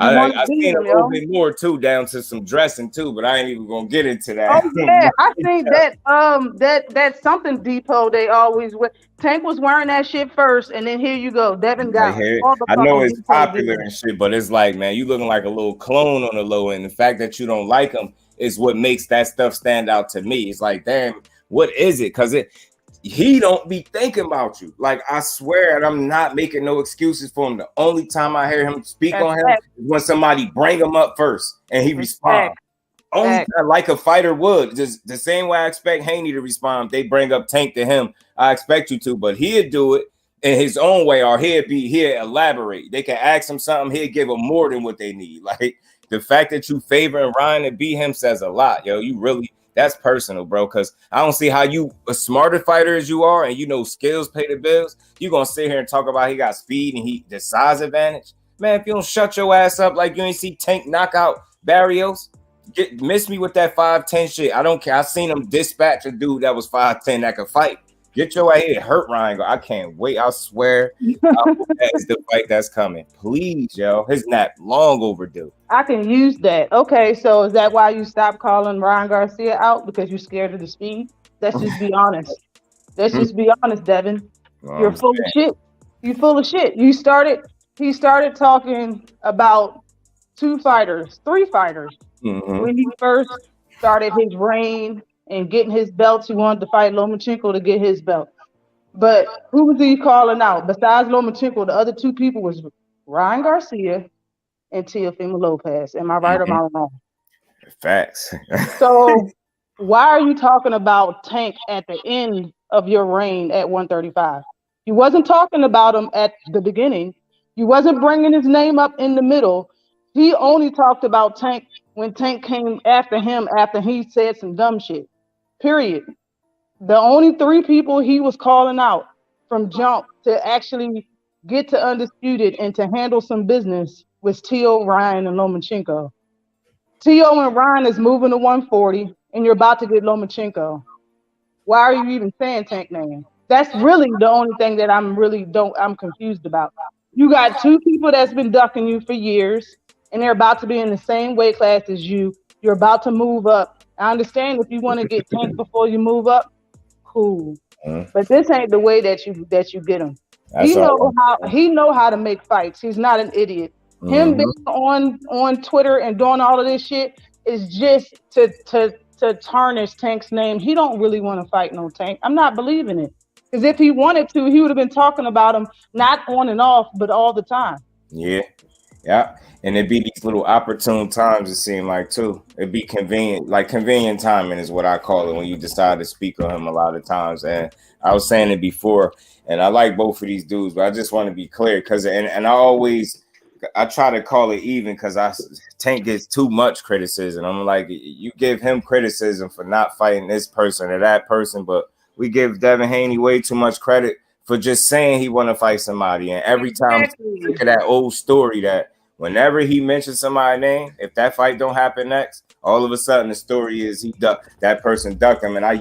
I seen a little bit more too, down to some dressing too, but I ain't even gonna get into that. Oh yeah, I think that something depot they always wear. Tank was wearing that shit first, and then here you go, Devin got. I know it's popular and shit, but it's like, man, you looking like a little clone on the low end. The fact that you don't like him is what makes that stuff stand out to me. It's like, damn, what is it? Because he don't be thinking about you. Like, I swear, and I'm not making no excuses for him. The only time I hear him speak on him is when somebody bring him up first and he responds. Only like a fighter would. Just the same way I expect Haney to respond. If they bring up Tank to him, I expect you to, but he'd do it in his own way, or he'd elaborate. They can ask him something, he'd give them more than what they need. Like, the fact that you favoring Ryan and beat him says a lot, yo. You really, that's personal, bro. Because I don't see how you, a smarter fighter as you are, and you know skills pay the bills, you gonna sit here and talk about he got speed and the size advantage. Man, if you don't shut your ass up like you ain't see Tank knock out Barrios, miss me with that 5'10" shit. I don't care. I seen him dispatch a dude that was 5'10" that could fight. Get your way here, hurt Ryan. I can't wait. I swear, that is the fight that's coming. Please, yo, his nap long overdue. I can use that. Okay, so is that why you stopped calling Ryan Garcia out, because you're scared of the speed? Let's just be honest. Let's just be honest, Devin. You're full of shit. You're full of shit. He started talking about 3 fighters when he first started his reign and getting his belts. He wanted to fight Lomachenko to get his belt. But who was he calling out? Besides Lomachenko, the other 2 people was Ryan Garcia, and Teofimo Lopez. Am I right or am I wrong? Facts. So why are you talking about Tank at the end of your reign at 135? You wasn't talking about him at the beginning. You wasn't bringing his name up in the middle. He only talked about Tank when Tank came after him after he said some dumb shit. Period. The only 3 people he was calling out from jump to actually get to Undisputed and to handle some business was Tio, Ryan, and Lomachenko. Tio and Ryan is moving to 140, and you're about to get Lomachenko. Why are you even saying Tank name? That's really the only thing that I'm confused about. You got 2 people that's been ducking you for years, and they're about to be in the same weight class as you. You're about to move up. I understand if you want to get Tank before you move up, cool. But this ain't the way that you get him. He know how to make fights. He's not an idiot. Him being on Twitter and doing all of this shit is just to tarnish Tank's name. He don't really want to fight no Tank. I'm not believing it. Because if he wanted to, he would have been talking about him not on and off, but all the time. Yeah. And it'd be these little opportune times, it seemed like, too. It'd be convenient. Like, convenient timing is what I call it when you decide to speak on him a lot of times. And I was saying it before, and I like both of these dudes, but I just want to be clear because I try to call it even because Tank gets too much criticism. I'm like, you give him criticism for not fighting this person or that person, but we give Devin Haney way too much credit for just saying he want to fight somebody. And every time look at that old story that whenever he mentions somebody's name, if that fight don't happen next, all of a sudden the story is that person ducked him. And I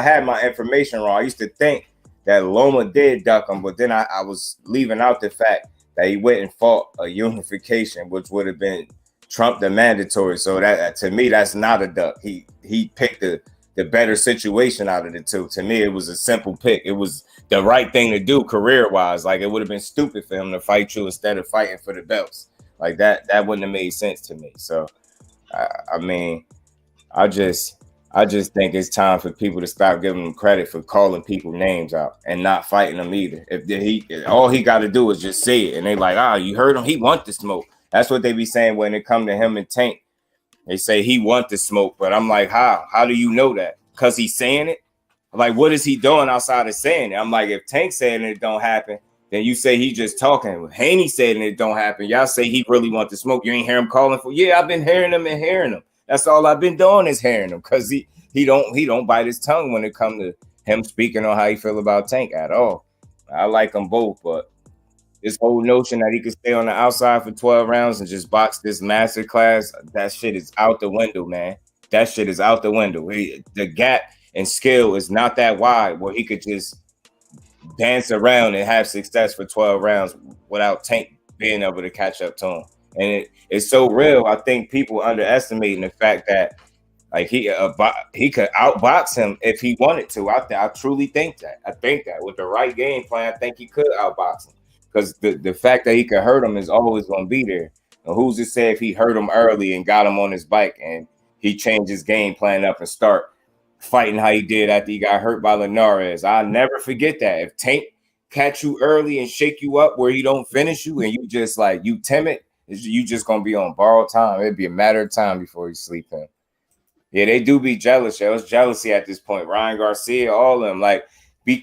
had my information wrong. I used to think that Loma did duck him, but then I was leaving out the fact that he went and fought a unification, which would have been Trump the mandatory. So that to me, that's not a duck. He picked the better situation out of the 2. To me, it was a simple pick. It was the right thing to do career-wise. Like, it would have been stupid for him to fight you instead of fighting for the belts. Like, that wouldn't have made sense to me. So, I mean, I just think it's time for people to stop giving him credit for calling people names out and not fighting them either. All he got to do is just say it, and they like, you heard him. He want the smoke. That's what they be saying when it come to him and Tank. They say he want the smoke, but I'm like, how? How do you know that? Because he's saying it. Like, what is he doing outside of saying it? I'm like, if Tank saying it don't happen, then you say he just talking. Haney said it don't happen. Y'all say he really want the smoke. You ain't hear him calling for. Yeah, I've been hearing him. That's all I've been doing is hearing him because he don't bite his tongue when it comes to him speaking on how he feel about Tank at all. I like them both, but this whole notion that he could stay on the outside for 12 rounds and just box this master class, that shit is out the window, man. That shit is out the window. The gap in skill is not that wide where he could just dance around and have success for 12 rounds without Tank being able to catch up to him. And it's so real. I think people underestimating the fact that like he could outbox him if he wanted to. I truly think that. I think that with the right game plan, I think he could outbox him. Because the fact that he could hurt him is always going to be there. And who's to say if he hurt him early and got him on his bike and he changed his game plan up and start fighting how he did after he got hurt by Linares? I'll never forget that. If Tank catch you early and shake you up where he don't finish you and you just like, you timid, you just going to be on borrowed time. It'd be a matter of time before you sleep him. Yeah, they do be jealous. Yo. It's jealousy at this point. Ryan Garcia, all of them. Like,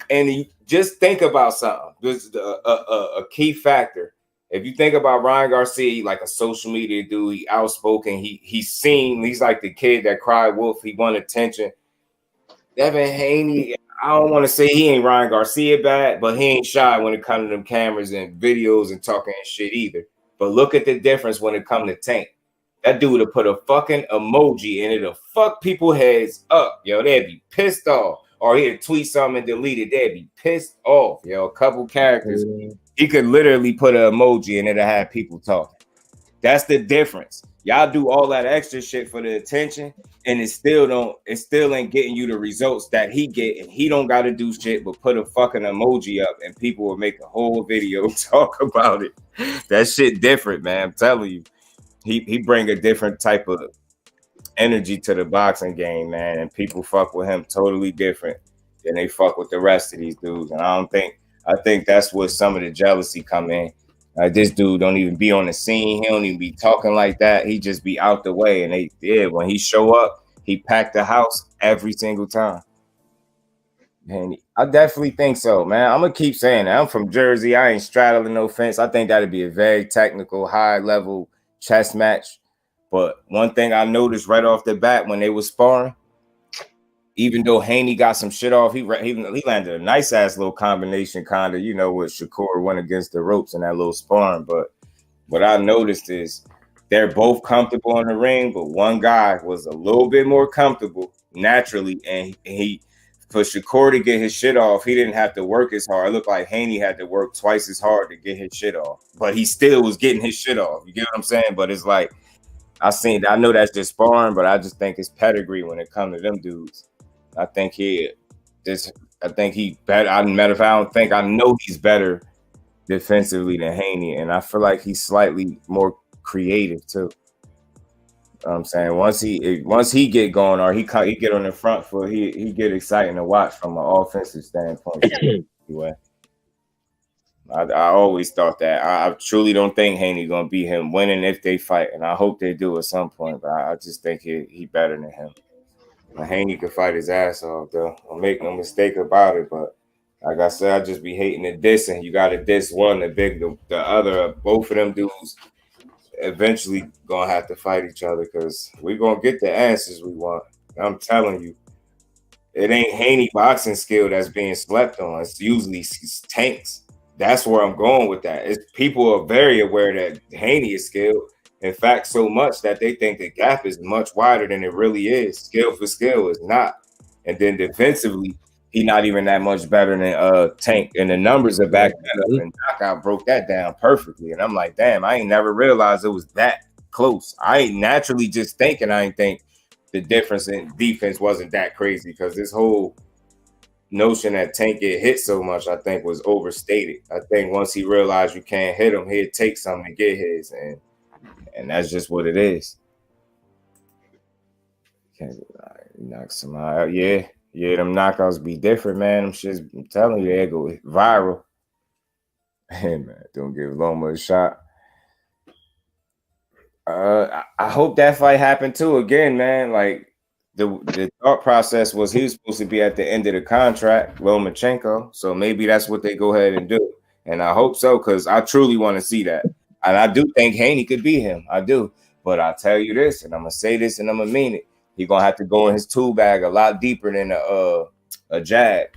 and just think about something. This is a key factor. If you think about Ryan Garcia, like a social media dude, he outspoken. He's like the kid that cried wolf. He won attention. Devin Haney, I don't want to say he ain't Ryan Garcia bad, but he ain't shy when it comes to them cameras and videos and talking and shit either. But look at the difference when it comes to Tank. That dude would put a fucking emoji and it'll fuck people's heads up. Yo, they'd be pissed off. Or he'd tweet something and delete it. They'd be pissed off. Yo, a couple characters. He could literally put an emoji and it'll have people talking. That's the difference. Y'all do all that extra shit for the attention, and it still ain't getting you the results that he get, and he don't got to do shit but put a fucking emoji up, and people will make a whole video talk about it. That shit different, man. I'm telling you, he bring a different type of energy to the boxing game, man, and people fuck with him totally different than they fuck with the rest of these dudes, and I think that's where some of the jealousy come in. Like this dude don't even be on the scene. He don't even be talking like that. He just be out the way. And when he show up, he packed the house every single time. And I definitely think so, man. I'm gonna keep saying that. I'm from Jersey. I ain't straddling no fence. I think that'd be a very technical, high level chess match. But one thing I noticed right off the bat when they was sparring, even though Haney got some shit off, he landed a nice ass little combination, kind of, with Shakur went against the ropes in that little sparring. But what I noticed is they're both comfortable in the ring, but one guy was a little bit more comfortable naturally, and he for Shakur to get his shit off, he didn't have to work as hard. It looked like Haney had to work twice as hard to get his shit off, but he still was getting his shit off. You get what I'm saying? But it's like I know that's just sparring, but I just think it's pedigree when it comes to them dudes. I think he better. I know he's better defensively than Haney, and I feel like he's slightly more creative too. I'm saying once he get going or he get on the front foot, he get exciting to watch from an offensive standpoint. Anyway, I always thought that. I truly don't think Haney gonna beat him winning if they fight, and I hope they do at some point. But I just think he better than him. Haney could fight his ass off, though. Don't make no mistake about it. But like I said, I just be hating the dissing. You got to diss one, the other. Both of them dudes eventually gonna have to fight each other because we gonna get the answers we want. I'm telling you, it ain't Haney boxing skill that's being slept on. It's usually Tank's. That's where I'm going with that. People are very aware that Haney is skilled. In fact, so much that they think the gap is much wider than it really is. Skill for skill is not. And then defensively, he's not even that much better than Tank. And the numbers are back that up. And Knockout broke that down perfectly. And I'm like, damn, I ain't never realized it was that close. I ain't naturally just thinking. I ain't think the difference in defense wasn't that crazy because this whole notion that Tank get hit so much, I think, was overstated. I think once he realized you can't hit him, he'd take something to get his. And that's just what it is. Can't knock somebody out. Yeah, them knockouts be different, man. Them shits, I'm telling you, they go viral. Hey, man, don't give Loma a shot. I hope that fight happened too. Again, man, like the thought process was he was supposed to be at the end of the contract, Lomachenko. So maybe that's what they go ahead and do. And I hope so, because I truly want to see that. And I do think Haney could beat him. I do. But I'll tell you this, and I'm going to say this, and I'm going to mean it. He's going to have to go in his tool bag a lot deeper than a jab.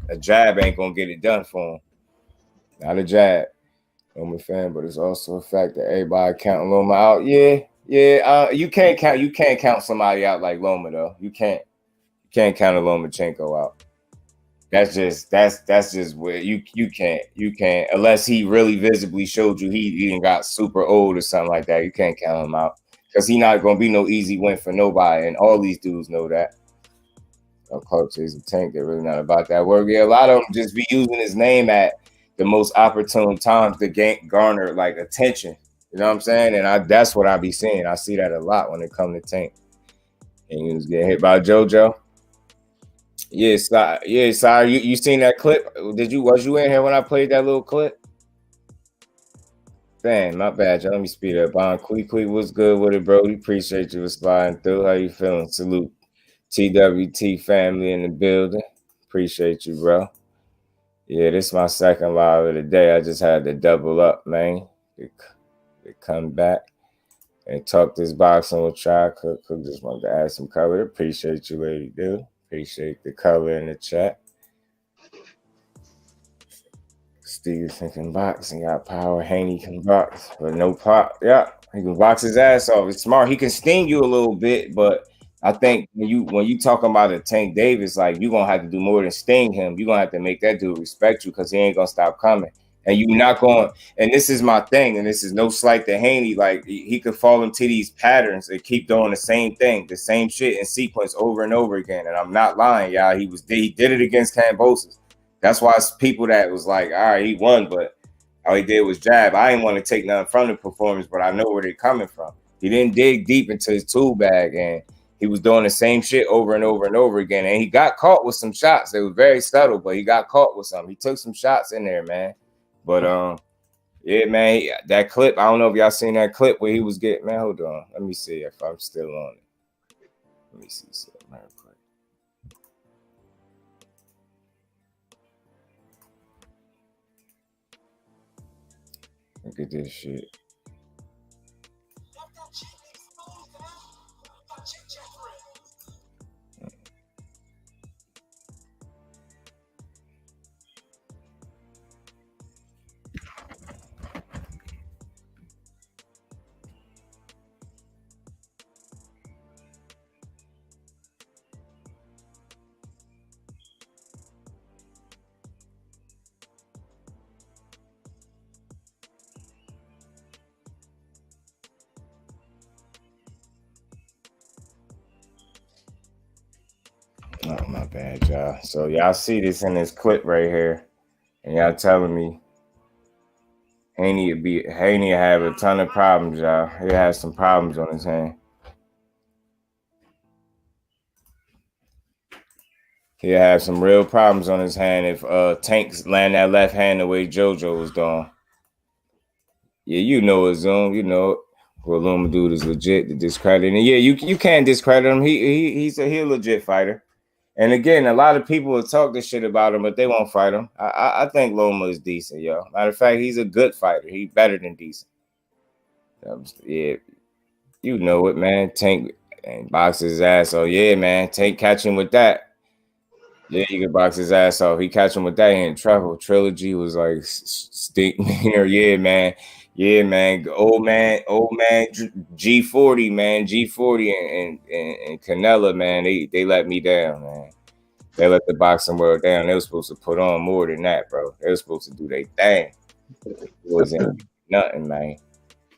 A jab ain't going to get it done for him. Not a jab. I'm a fan, but it's also a fact that everybody counting Loma out. You can't count somebody out like Loma, though. You can't count a Lomachenko out. That's just where you can't unless he really visibly showed you he even got super old or something like that. You can't count him out because he's not gonna be no easy win for nobody, and all these dudes know that. Coach is a Tank. They're really not about that work. Yeah, a lot of them just be using his name at the most opportune times to garner like attention. You know what I'm saying? And that's what I be seeing. I see that a lot when it comes to Tank. And he was getting hit by JoJo. Sorry. You seen that clip? Was you in here when I played that little clip? Damn, my bad, y'all. Let me speed up. Quick, what's good with it, bro? We appreciate you for sliding through. How you feeling? Salute. TWT family in the building. Appreciate you, bro. Yeah, this is my second live of the day. I just had to double up, man. To come back and talk this boxing with Try Cook. Cook just wanted to add some color. Appreciate you, lady, dude. Appreciate the color in the chat. Steve thinking boxing got power. Haney can box, but no pop. Yeah, he can box his ass off. It's smart. He can sting you a little bit, but I think when you talk about a Tank Davis, like you're gonna have to do more than sting him. You're gonna have to make that dude respect you because he ain't gonna stop coming. And you're not going, and this is my thing, and this is no slight to Haney. Like he could fall into these patterns and keep doing the same thing, the same shit in sequence over and over again. And I'm not lying, y'all. He did it against Kambosos. That's why it's people that was like, all right, he won, but all he did was jab. I didn't want to take nothing from the performance, but I know where they're coming from. He didn't dig deep into his tool bag, and he was doing the same shit over and over and over again. And he got caught with some shots. They were very subtle, but he got caught with some. He took some shots in there, man. But Yeah, man. That clip. I don't know if y'all seen that clip where he was getting. Man, hold on. Let me see if I'm still on it. Let me see something real quick. Look at this shit. Oh, my bad, y'all. So y'all see this in this clip right here, and y'all telling me Haney have a ton of problems, y'all. He has some problems on his hand. He'll have some real problems on his hand if Tank's land that left hand the way JoJo was doing. Yeah, you know it, Zoom. You know it. Well, Luma dude is legit to discredit. And yeah, you can't discredit him. He's a legit fighter. And again, a lot of people will talk this shit about him, but they won't fight him. I think Loma is decent, yo. Matter of fact, he's a good fighter. He's better than decent. Yeah, you know it, man. Tank and box his ass. So yeah, man. Tank catch him with that. Yeah, you can box his ass off. He catch him with that. He in trouble. Trilogy was like stink. Yeah, man. Yeah, man. Old man. G40, man. G40 and Canella, man. They let me down, man. They let the boxing world down. They were supposed to put on more than that, bro. They were supposed to do their thing. It wasn't nothing, man.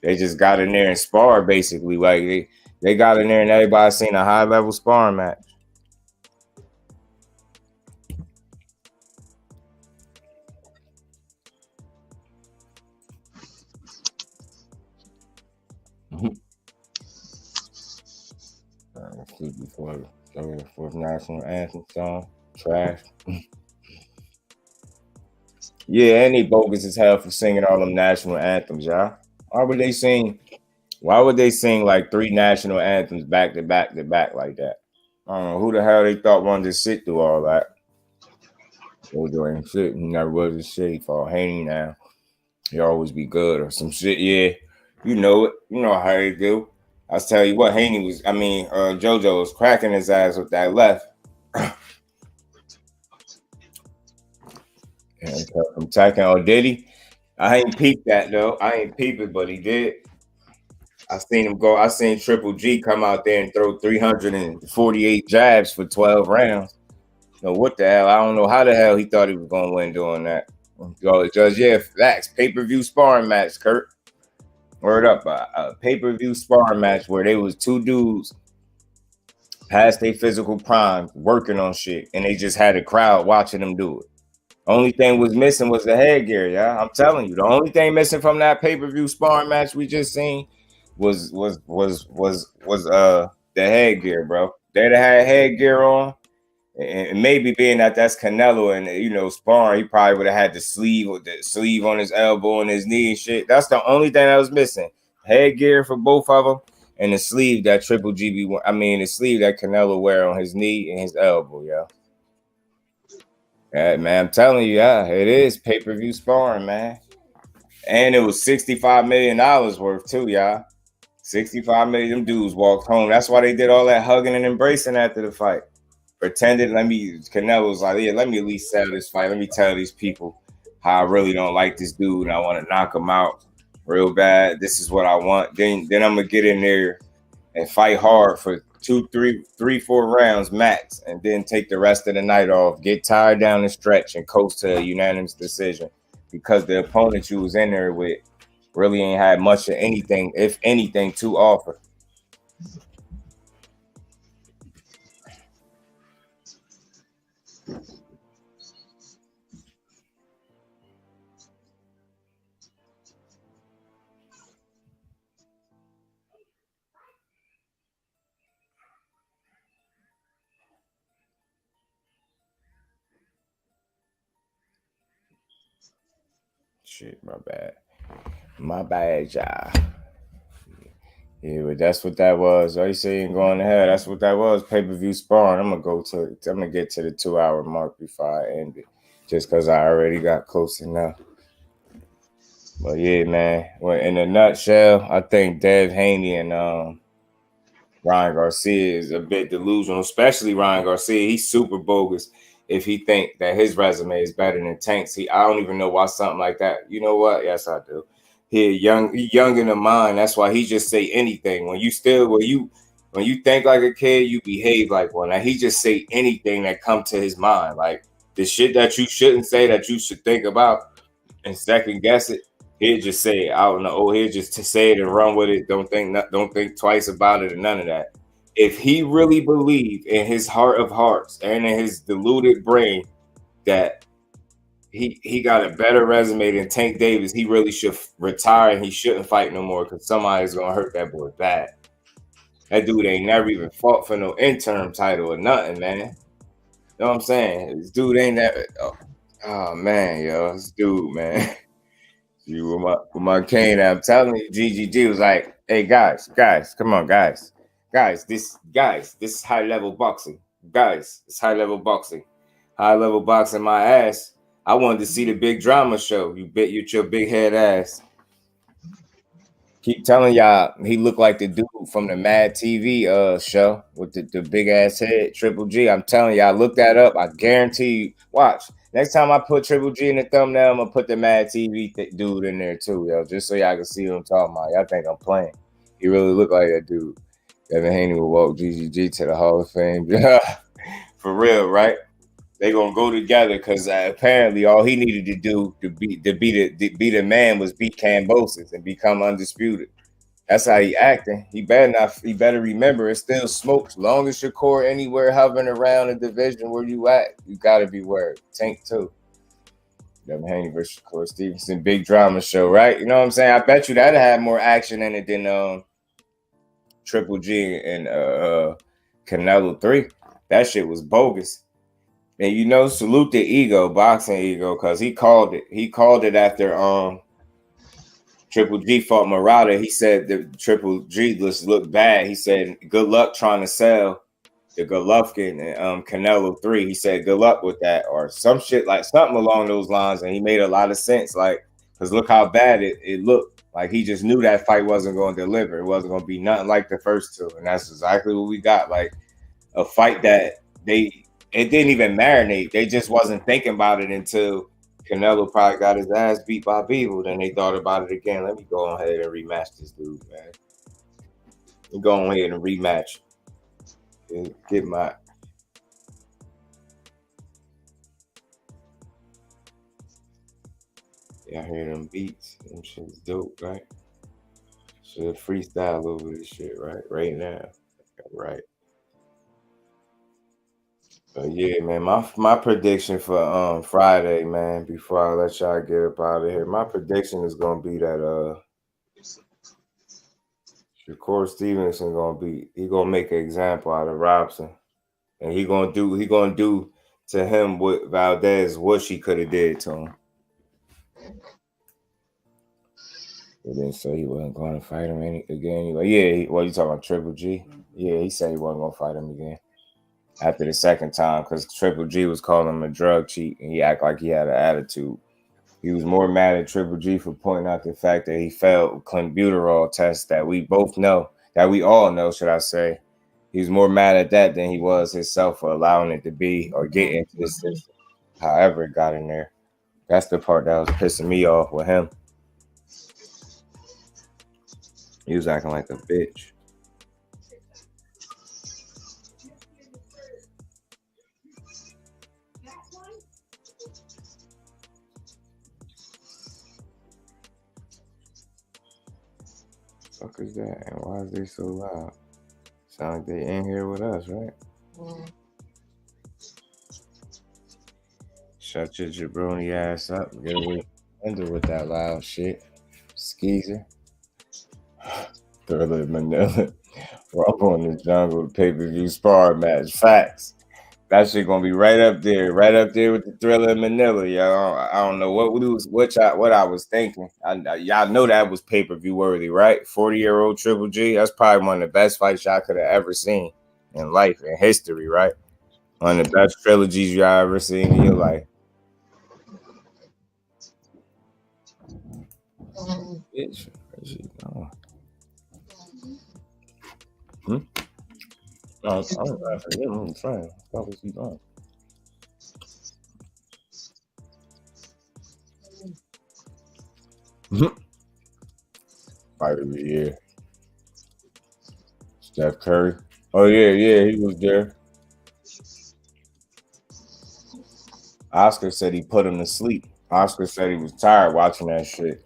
They just got in there and sparred, basically. Like they got in there and everybody seen a high level sparring match. Let's see before the fourth national anthem song. Trash. Yeah, and they bogus as hell for singing all them national anthems, y'all. Why would they sing like 3 national anthems back to back to back like that? I don't know who the hell they thought wanted to sit through all that. They were doing shit. He never was a shit. He fought Haney now. He always be good or some shit. Yeah, you know it. You know how they do. I'll tell you what, JoJo was cracking his ass with that left. And from attacking, oh, did he? I ain't peeped that though. I ain't peeped it, but he did. I seen him go. I seen Triple G come out there and throw 348 jabs for 12 rounds. No, what the hell? I don't know how the hell he thought he was gonna win doing that. Judge, yeah, facts. Pay-per-view sparring match, Kurt. Word up, a pay-per-view sparring match where they was 2 dudes past their physical prime working on shit, and they just had a crowd watching them do it. Only thing was missing was the headgear, yeah. I'm telling you, the only thing missing from that pay-per-view sparring match we just seen was the headgear, bro. They'd have had headgear on. And maybe being that that's Canelo and sparring, he probably would have had the sleeve on his elbow and his knee and shit. That's the only thing that was missing. Headgear for both of them and the sleeve that Triple G the sleeve that Canelo wear on his knee and his elbow, yo. Yeah, man, I'm telling you, yeah, it is pay-per-view sparring, man. And it was $65 million worth too, y'all. 65 million, them dudes walked home. That's why they did all that hugging and embracing after the fight. Canelo's like, yeah, let me at least sell this fight. Let me tell these people how I really don't like this dude and I want to knock him out real bad. This is what I want. Then I'm gonna get in there and fight hard for 2, 3, 4 rounds max, and then take the rest of the night off, get tired down the stretch, and coast to a unanimous decision because the opponent you was in there with really ain't had much of anything, if anything, to offer. Shit, my bad. My bad, y'all. Yeah, but that's what that was. Are you saying going ahead? That's what that was. Pay-per-view sparring. I'm gonna get to the 2-hour mark before I end it, just because I already got close enough. But yeah, man. Well, in a nutshell, I think Dev Haney and Ryan Garcia is a bit delusional, especially Ryan Garcia. He's super bogus if he think that his resume is better than Tank's. I don't even know why something like that. You know what? Yes, I do. He young in the mind. That's why he just say anything. When you think like a kid, you behave like one. Like he just say anything that come to his mind. Like the shit that you shouldn't say that you should think about and second guess it. He'll just say it out in the he'll just to say it and run with it. Don't think twice about it and none of that. If he really believed in his heart of hearts and in his deluded brain that he got a better resume than Tank Davis, he really should retire and he shouldn't fight no more because somebody's gonna hurt that boy bad. That dude ain't never even fought for no interim title or nothing, man. You know what I'm saying? This dude ain't never. Oh man, yo, this dude, man. You with my cane, I'm telling you, GGG was like, "Hey guys, come on, guys, this is high level boxing, guys, it's high level boxing, my ass. I wanted to see the big drama show. You bet your big head ass. Keep telling y'all, he looked like the dude from the Mad TV show with the big ass head, Triple G. I'm telling y'all, look that up. I guarantee you. Watch. Next time I put Triple G in the thumbnail, I'm gonna put the Mad TV dude in there too, yo, just so y'all can see what I'm talking about. Y'all think I'm playing? He really looked like that dude. Devin Haney will walk GGG to the Hall of Fame. For real, right? They gonna go together because apparently all he needed to do to be the man was beat Cambosis and become undisputed. That's how he acting. He better remember it's still smokes. Long as Shakur anywhere hovering around the division where you at, you gotta be worried. Tank too. Devin Haney versus SHAKUR Stevenson, big drama show, right? You know what I'm saying? I bet you that'd have more action in it than Triple G and Canelo 3. That shit was bogus. And salute the boxing ego, because he called it. He called it after Triple G fought Murata. He said the Triple G looked bad. He said, good luck trying to sell the Golovkin and Canelo 3. He said, good luck with that, or some shit like something along those lines. And he made a lot of sense, like, because look how bad it looked. Like he just knew that fight wasn't going to deliver. It wasn't going to be nothing like the first two. And that's exactly what we got. Like a fight that it didn't even marinate. They just wasn't thinking about it until Canelo probably got his ass beat by Beeble. Then they thought about it again. Let me go ahead and rematch this dude, man. Let me go ahead and rematch. Get my... Yeah, I hear them beats. Them shit's dope, right? Should freestyle over this shit, right? Right now. Right. But yeah, man, my prediction for Friday, man, before I let y'all get up out of here, my prediction is gonna be that SHAKUR Stevenson he gonna make an example out of Robson. And he gonna do to him what Valdez she could have did to him. He didn't say he wasn't going to fight him again. He like, yeah, you talking about Triple G? Yeah, he said he wasn't gonna fight him again after the second time because Triple G was calling him a drug cheat and he acted like he had an attitude. He was more mad at Triple G for pointing out the fact that he failed clenbuterol test that we all know, should I say. He was more mad at that than he was himself for allowing it to be or get into the system. However it got in there. That's the part that was pissing me off with him. He was acting like a bitch. What the fuck is that? And why is they so loud? Sound like they in here with us, right? Shut your jabroni ass up. Get away with that loud shit. Skeezer. Thriller Manila. Rumble in the Jungle pay-per-view spar match. Facts. That shit gonna be right up there with the Thriller in Manila, yo. I don't know what I was thinking. Y'all know that was pay-per-view worthy, right? 40-year-old Triple G. That's probably one of the best fights y'all could have ever seen in life, in history, right? One of the best trilogies y'all ever seen in your life. Bitch, where's she going? No, I'm forgetting what I'm trying. What was he doing? Fight of the year. Steph Curry. Oh yeah, he was there. Oscar said he put him to sleep. Oscar said he was tired watching that shit.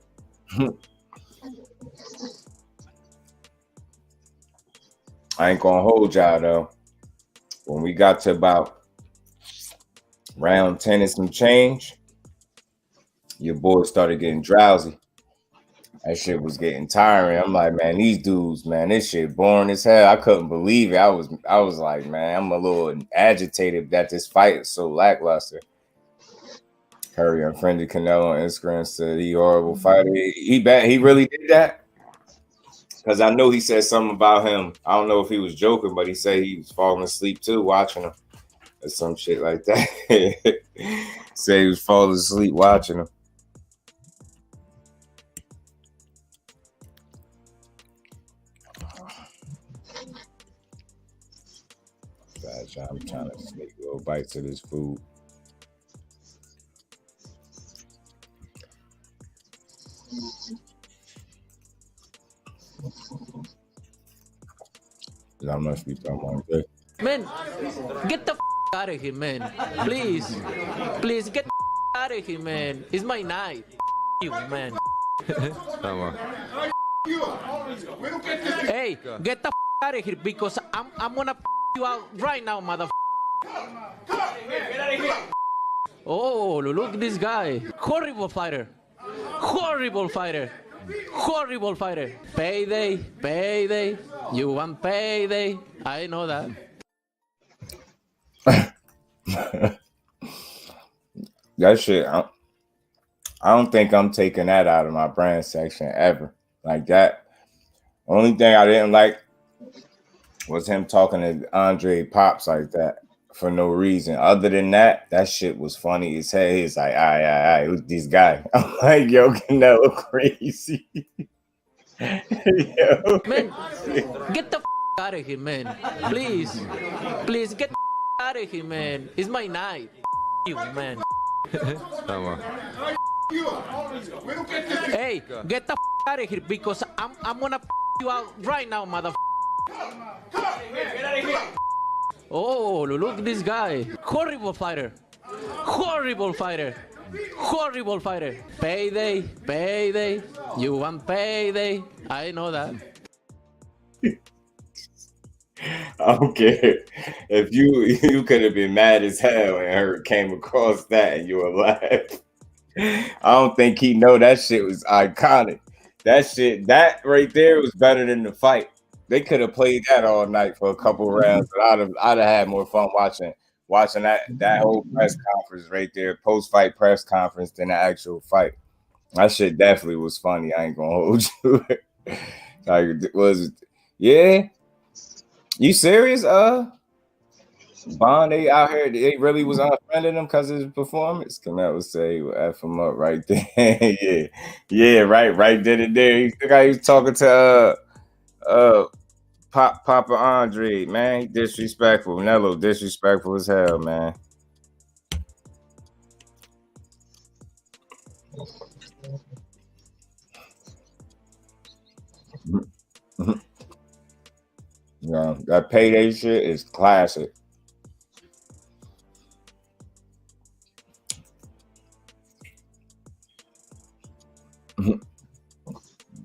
I ain't gonna hold y'all though. When we got to about round 10 and some change, your boy started getting drowsy. That shit was getting tiring. I'm like, man, these dudes, man, this shit boring as hell. I couldn't believe it. I was like, man, I'm a little agitated that this fight is so lackluster. Curry unfriended Canelo on Instagram, said he horrible fighter. He really did that? Because I know he said something about him. I don't know if he was joking, but he said he was falling asleep too watching him or some shit like that. Said he was falling asleep watching him. I'm trying to sneak little bites of this food. I must be talking about that. Man, get the out of here, man. Please get the out of here, man. It's my night. You, man. Hey, get the out of here because I'm gonna you out right now, mother. Oh, look at this guy. Horrible fighter. Payday. You want payday. I know that. That shit, I don't think I'm taking that out of my brand section ever. Like that. Only thing I didn't like was him talking to Andre Pops like that for no reason. Other than that, that shit was funny as hell. He's like, all right, look at this guy. I'm like, yo, Canelo crazy. Yo. Man, get the out of here, man. Please get the out of here, man. It's my night. You, man. Hey, get the out of here because I'm gonna you out right now, mother. Oh, look at this guy. Horrible fighter. Payday. You want payday. I know that. I don't care if you could have been mad as hell and came across that and you were laughing. I don't think he know that shit was iconic. That right there was better than the fight. They could have played that all night for a couple rounds, but I'd have had more fun watching that whole press conference right there, post-fight press conference than the actual fight. That shit definitely was funny. I ain't gonna hold you. Like, yeah? You serious? Bond, they out here, they really was unfriending him because of his performance. Canelo say he would F him up right there. yeah, right then and there. He was talking to Papa Andre, man. He disrespectful. Canelo disrespectful as hell, man. Yeah, that payday shit is classic.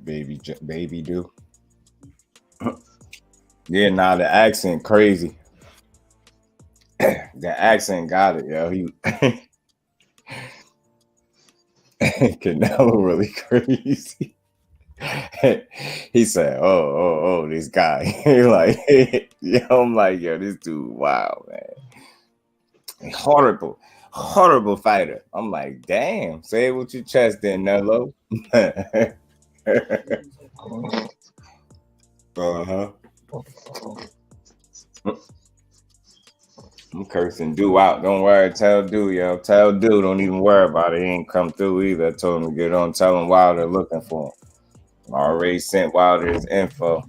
Baby do. Yeah, nah, the accent crazy. The accent got it, yo. He Canelo really crazy. He said, "Oh, this guy." Like, yo, I'm like, yo, this dude, wow, man. Horrible fighter. I'm like, damn. Say it with your chest, then, Nello. I'm cursing Dude out. Don't worry. Tell Dude, yo. Tell Dude. Don't even worry about it. He ain't come through either. I told him to get on. Tell him Wilder looking for him. I already sent Wilder his info.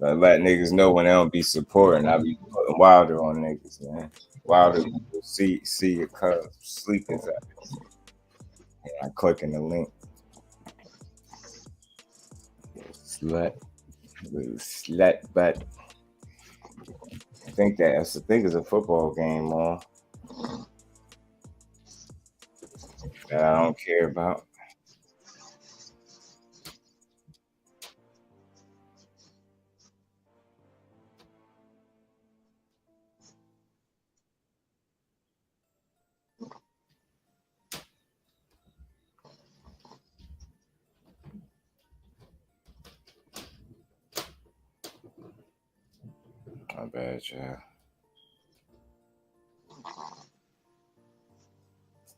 So let niggas know when they don't be supporting. I be putting Wilder on niggas, man. Wilder see your cuz sleep his ass. I clicking the link. Slut, but I think it's a football game, man. That I don't care about. My bad, child.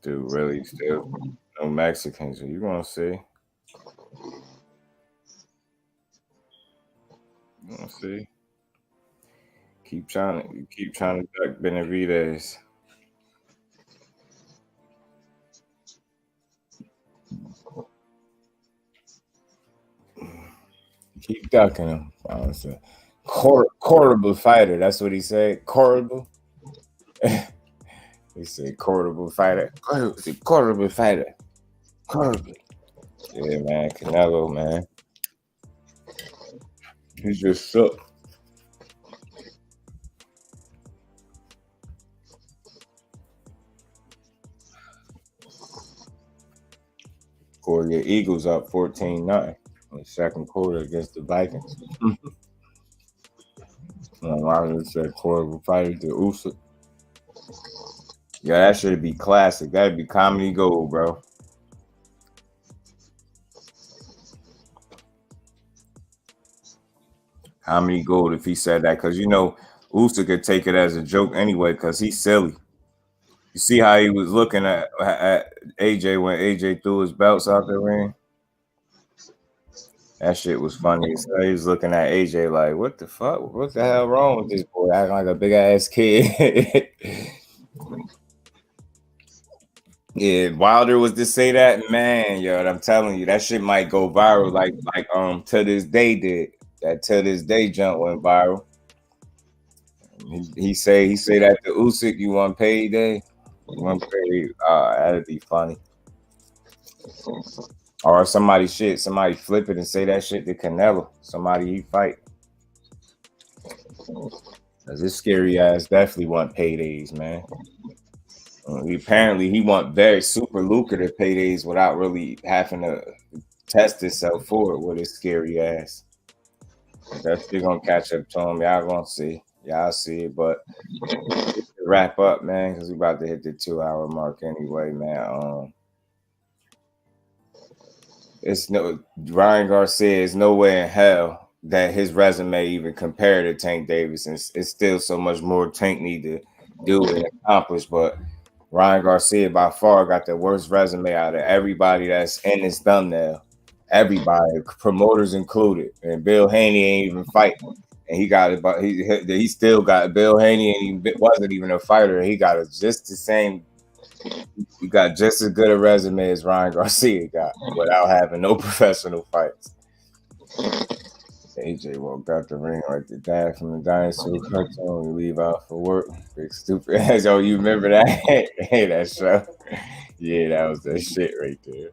Still no Mexicans. You gonna see? You gonna see? Keep trying to duck Benavidez. Keep ducking him. Honestly. Horrible fighter. That's what he said. Horrible. He said horrible fighter. Horrible fighter. Horrible. Yeah, man. Canelo, man. He just shook. Or your Eagles up 14-9 in the second quarter against the Vikings. I said horrible fighter to Usyk. Yeah, that should be classic. That'd be comedy gold, bro. Comedy gold if he said that, because Usyk could take it as a joke anyway, because he's silly. You see how he was looking at AJ when AJ threw his belts out the ring? That shit was funny. So he was looking at AJ like, what the fuck? What the hell wrong with this boy? Acting like a big ass kid. Yeah, Wilder was to say that, man, yo, I'm telling you, that shit might go viral like To This Day did. That To This Day jump went viral. He say that to Usyk, you want payday? You want pay? That'd be funny. Or somebody flip it and say that shit to Canelo. Somebody he fight. Cause this scary ass definitely want paydays, man. Apparently he want very super lucrative paydays without really having to test himself for it with his scary ass. That's still gonna catch up to him. Y'all gonna see. Y'all see it, but wrap up, man, because we about to hit the 2-hour mark anyway, man. Ryan Garcia is nowhere in hell that his resume even compared to Tank Davis. It's still so much more Tank need to do and accomplish, but Ryan Garcia by far got the worst resume out of everybody that's in this thumbnail. Everybody, promoters included, and Bill Haney ain't even fighting, and he got it. But he still got Bill Haney, and he wasn't even a fighter. He got just the same. He got just as good a resume as Ryan Garcia got without having no professional fights. AJ walked out the ring like the dad from the dinosaur cartoon. We leave out for work. Big stupid ass. Oh, you remember that? Hey, that show. Yeah, that was that shit right there.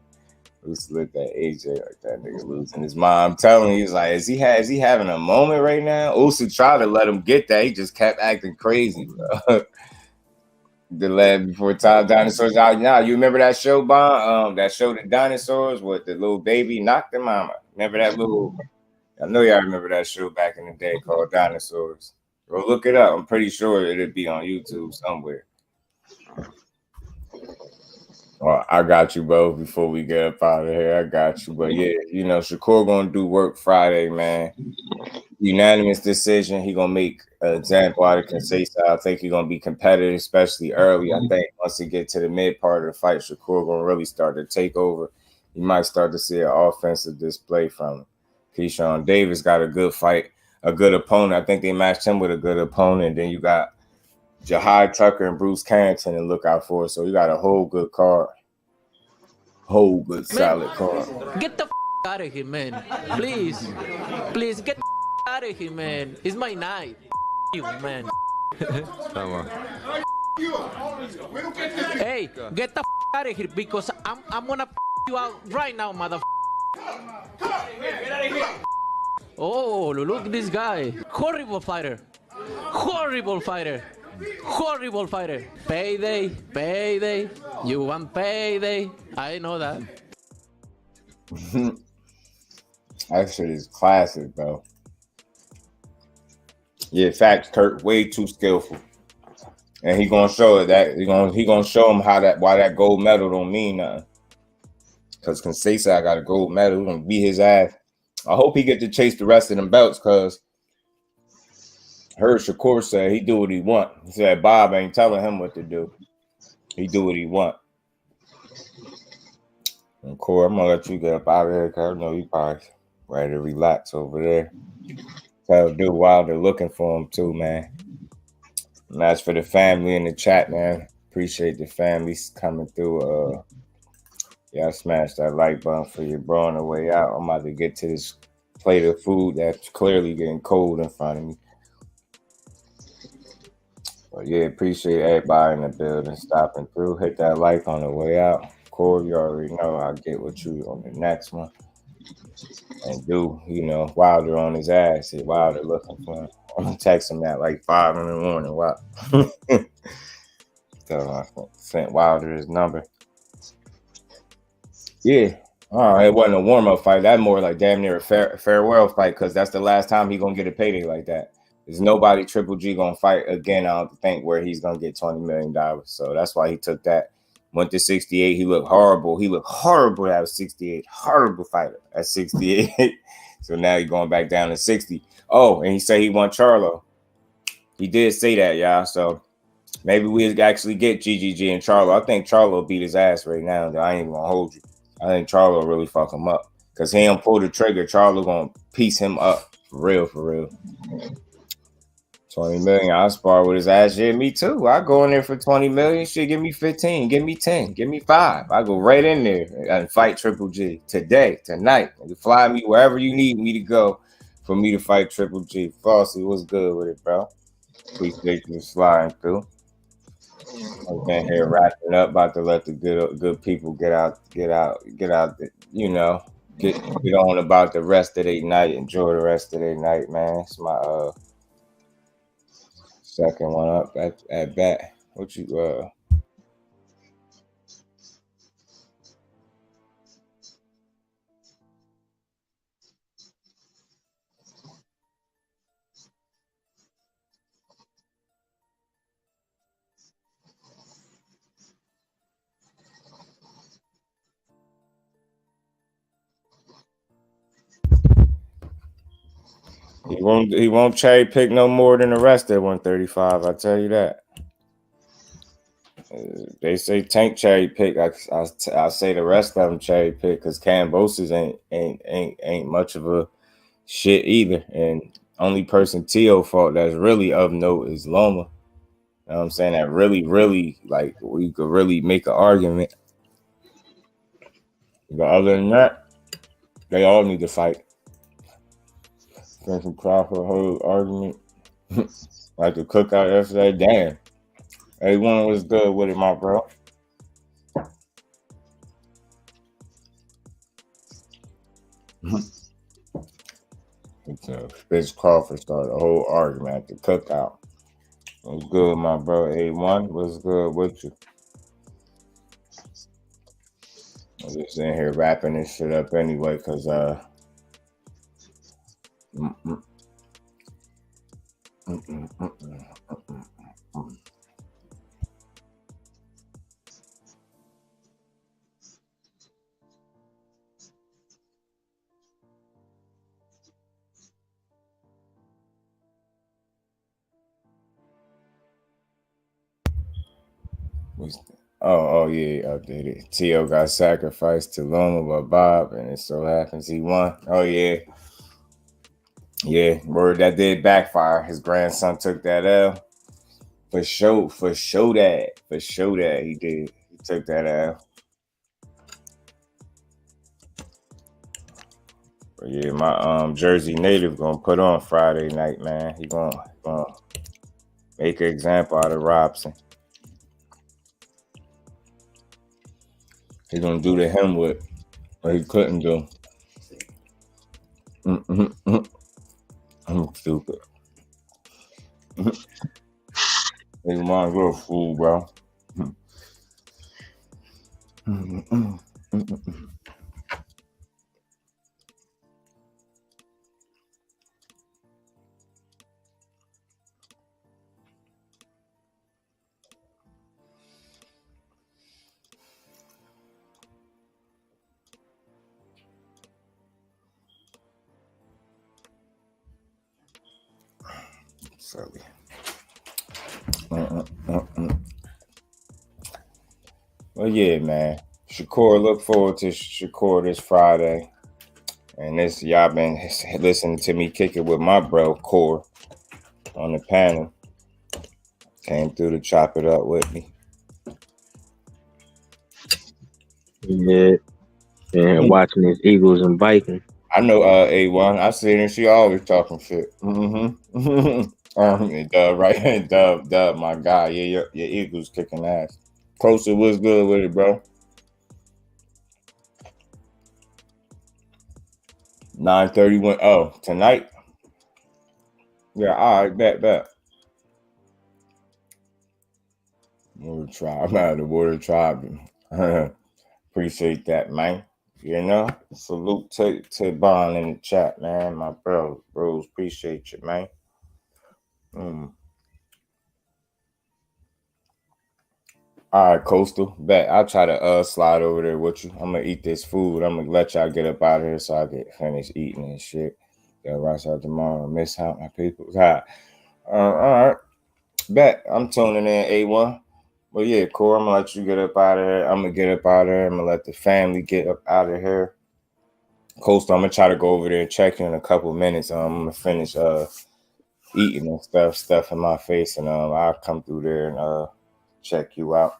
Who looked at AJ like that nigga losing his mind. I'm telling you, he's like, is he having a moment right now? Usyk tried to let him get that. He just kept acting crazy, bro. The Land Before Time Dinosaurs out now. You remember that show, Bon? That show, The Dinosaurs, with the little baby knocked the mama. Remember that little? I know y'all remember that show back in the day called Dinosaurs. Go look it up. I'm pretty sure it'll be on YouTube somewhere. Well, I got you, bro. Before we get up out of here, I got you. But yeah, Shakur gonna do work Friday, man. Unanimous decision. He gonna make an example out of Conceição. I think he's gonna be competitive, especially early. I think once he get to the mid part of the fight, Shakur gonna really start to take over. You might start to see an offensive display from him. Keyshawn Davis got a good fight, a good opponent. I think they matched him with a good opponent. Then you got Jahai Tucker and Bruce Carrington to look out for. So you got a whole good card. Whole good solid card. Get the out of here, man. Please get out of here, man. It's my night. You, man. Hey, get the out of here because I'm gonna you out right now, mother. Oh, look at this guy. Horrible fighter. Horrible fighter. Horrible fighter. Payday. You want payday? I know that. That shit is classic, bro. Yeah, facts. Kurt way too skillful, and he gonna show it that he gonna show him why that gold medal don't mean nothing. Cause Conceição got a gold medal, he gonna beat his ass. I hope he get to chase the rest of them belts, cause heard Shakur say he do what he want. He said Bob ain't telling him what to do. He do what he want. And Corey, I'm gonna let you get up out of here because I know you probably ready to relax over there. Tell dude Wilder looking for him too, man. And that's for the family in the chat, man. Appreciate the families coming through. Yeah, smash that like button for your bro on the way out. I'm about to get to this plate of food that's clearly getting cold in front of me. But yeah, appreciate everybody in the building stopping through. Hit that like on the way out. Corey, you already know I'll get with you on the next one. And Wilder on his ass. See Wilder looking for him. I'm gonna text him at like 5 in the morning. Wow. So I sent Wilder his number. Yeah. All right, it wasn't a warm-up fight. That more like damn near a farewell fight because that's the last time he's gonna get a payday like that. There's nobody Triple G gonna fight again, I don't think, where he's gonna get $20 million. So that's why he took that. Went to 68. He looked horrible. He looked horrible at 68. Horrible fighter at 68. So now he's going back down to 60. Oh, and he said he won Charlo. He did say that, y'all. So maybe we actually get GGG and Charlo. I think Charlo beat his ass right now. I ain't even gonna hold you. I think Charlo really fuck him up because he don't pull the trigger. Charlo gonna piece him up for real. 20 million. I spar with his ass. Yeah, me too. I go in there for 20 million. Shit, give me 15. Give me 10. Give me 5. I go right in there and fight Triple G today, tonight. You fly me wherever you need me to go for me to fight Triple G. Flossie, what's good with it, bro? Appreciate you sliding through. I've been here wrapping up, about to let the good people get out. Get on about the rest of their night. Enjoy the rest of their night, man. It's my second one up at bat. What you He won't cherry pick no more than the rest at 135. I tell you that. They say Tank cherry pick. I say the rest of them cherry pick because Cambosis ain't much of a shit either. And only person Tio fought that's really of note is Loma. You know what I'm saying? That really like we could really make an argument. But other than that, they all need to fight. From Crawford whole argument. Like the cookout yesterday. Damn. Everyone was good with it, my bro. Bitch Crawford started a whole argument at the cookout. It was good, my bro. A1 was good with you. I'm just in here wrapping this shit up anyway, because Oh yeah, I did it. T.O. got sacrificed to Loma by Bob, and it so happens he won. Oh yeah. Yeah, word that did backfire. His grandson took that L. For sure that he did. He took that L. But yeah, my Jersey native gonna put on Friday night, man. He gonna make an example out of Robson. He gonna do to him what he couldn't do. I'm stupid. Nigga, my little fool, bro. Silly. Well, yeah, man. Shakur, look forward to Shakur this Friday. And this, y'all been listening to me kick it with my bro, Core, on the panel. Came through to chop it up with me. Yeah. And watching his Eagles and Vikings. I know A1. I seen her. She always talking shit. Dub, right? Dub, my guy. Yeah, your Eagles kicking ass. Closer, what's good with it, bro? 9:31. Oh, tonight? Yeah, all right, bet. Water Tribe. I'm out of the Water Tribe. Appreciate that, man. You know, salute to Bond in the chat, man. My bros, appreciate you, man. All right, Coastal, bet. I'll try to slide over there with you. I'm gonna eat this food. I'm gonna let y'all get up out of here so I get finished eating and shit. Got rice out tomorrow. Miss out my people. All right, bet. I'm tuning in, A1. Well, yeah, Core, I'm gonna let you get up out of here. I'm gonna get up out of here. I'm gonna let the family get up out of here. Coastal, I'm gonna try to go over there and check in a couple minutes. I'm gonna finish eating and stuff in my face, and I'll come through there and check you out.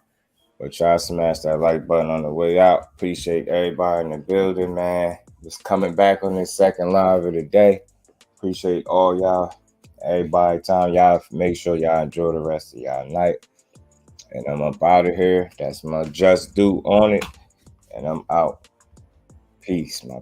But try to smash that like button on the way out. Appreciate everybody in the building, man. Just coming back on this second live of the day. Appreciate all y'all. Everybody, time y'all make sure y'all enjoy the rest of y'all night. And I'm up out of here. That's my Just Do on it. And I'm out. Peace, my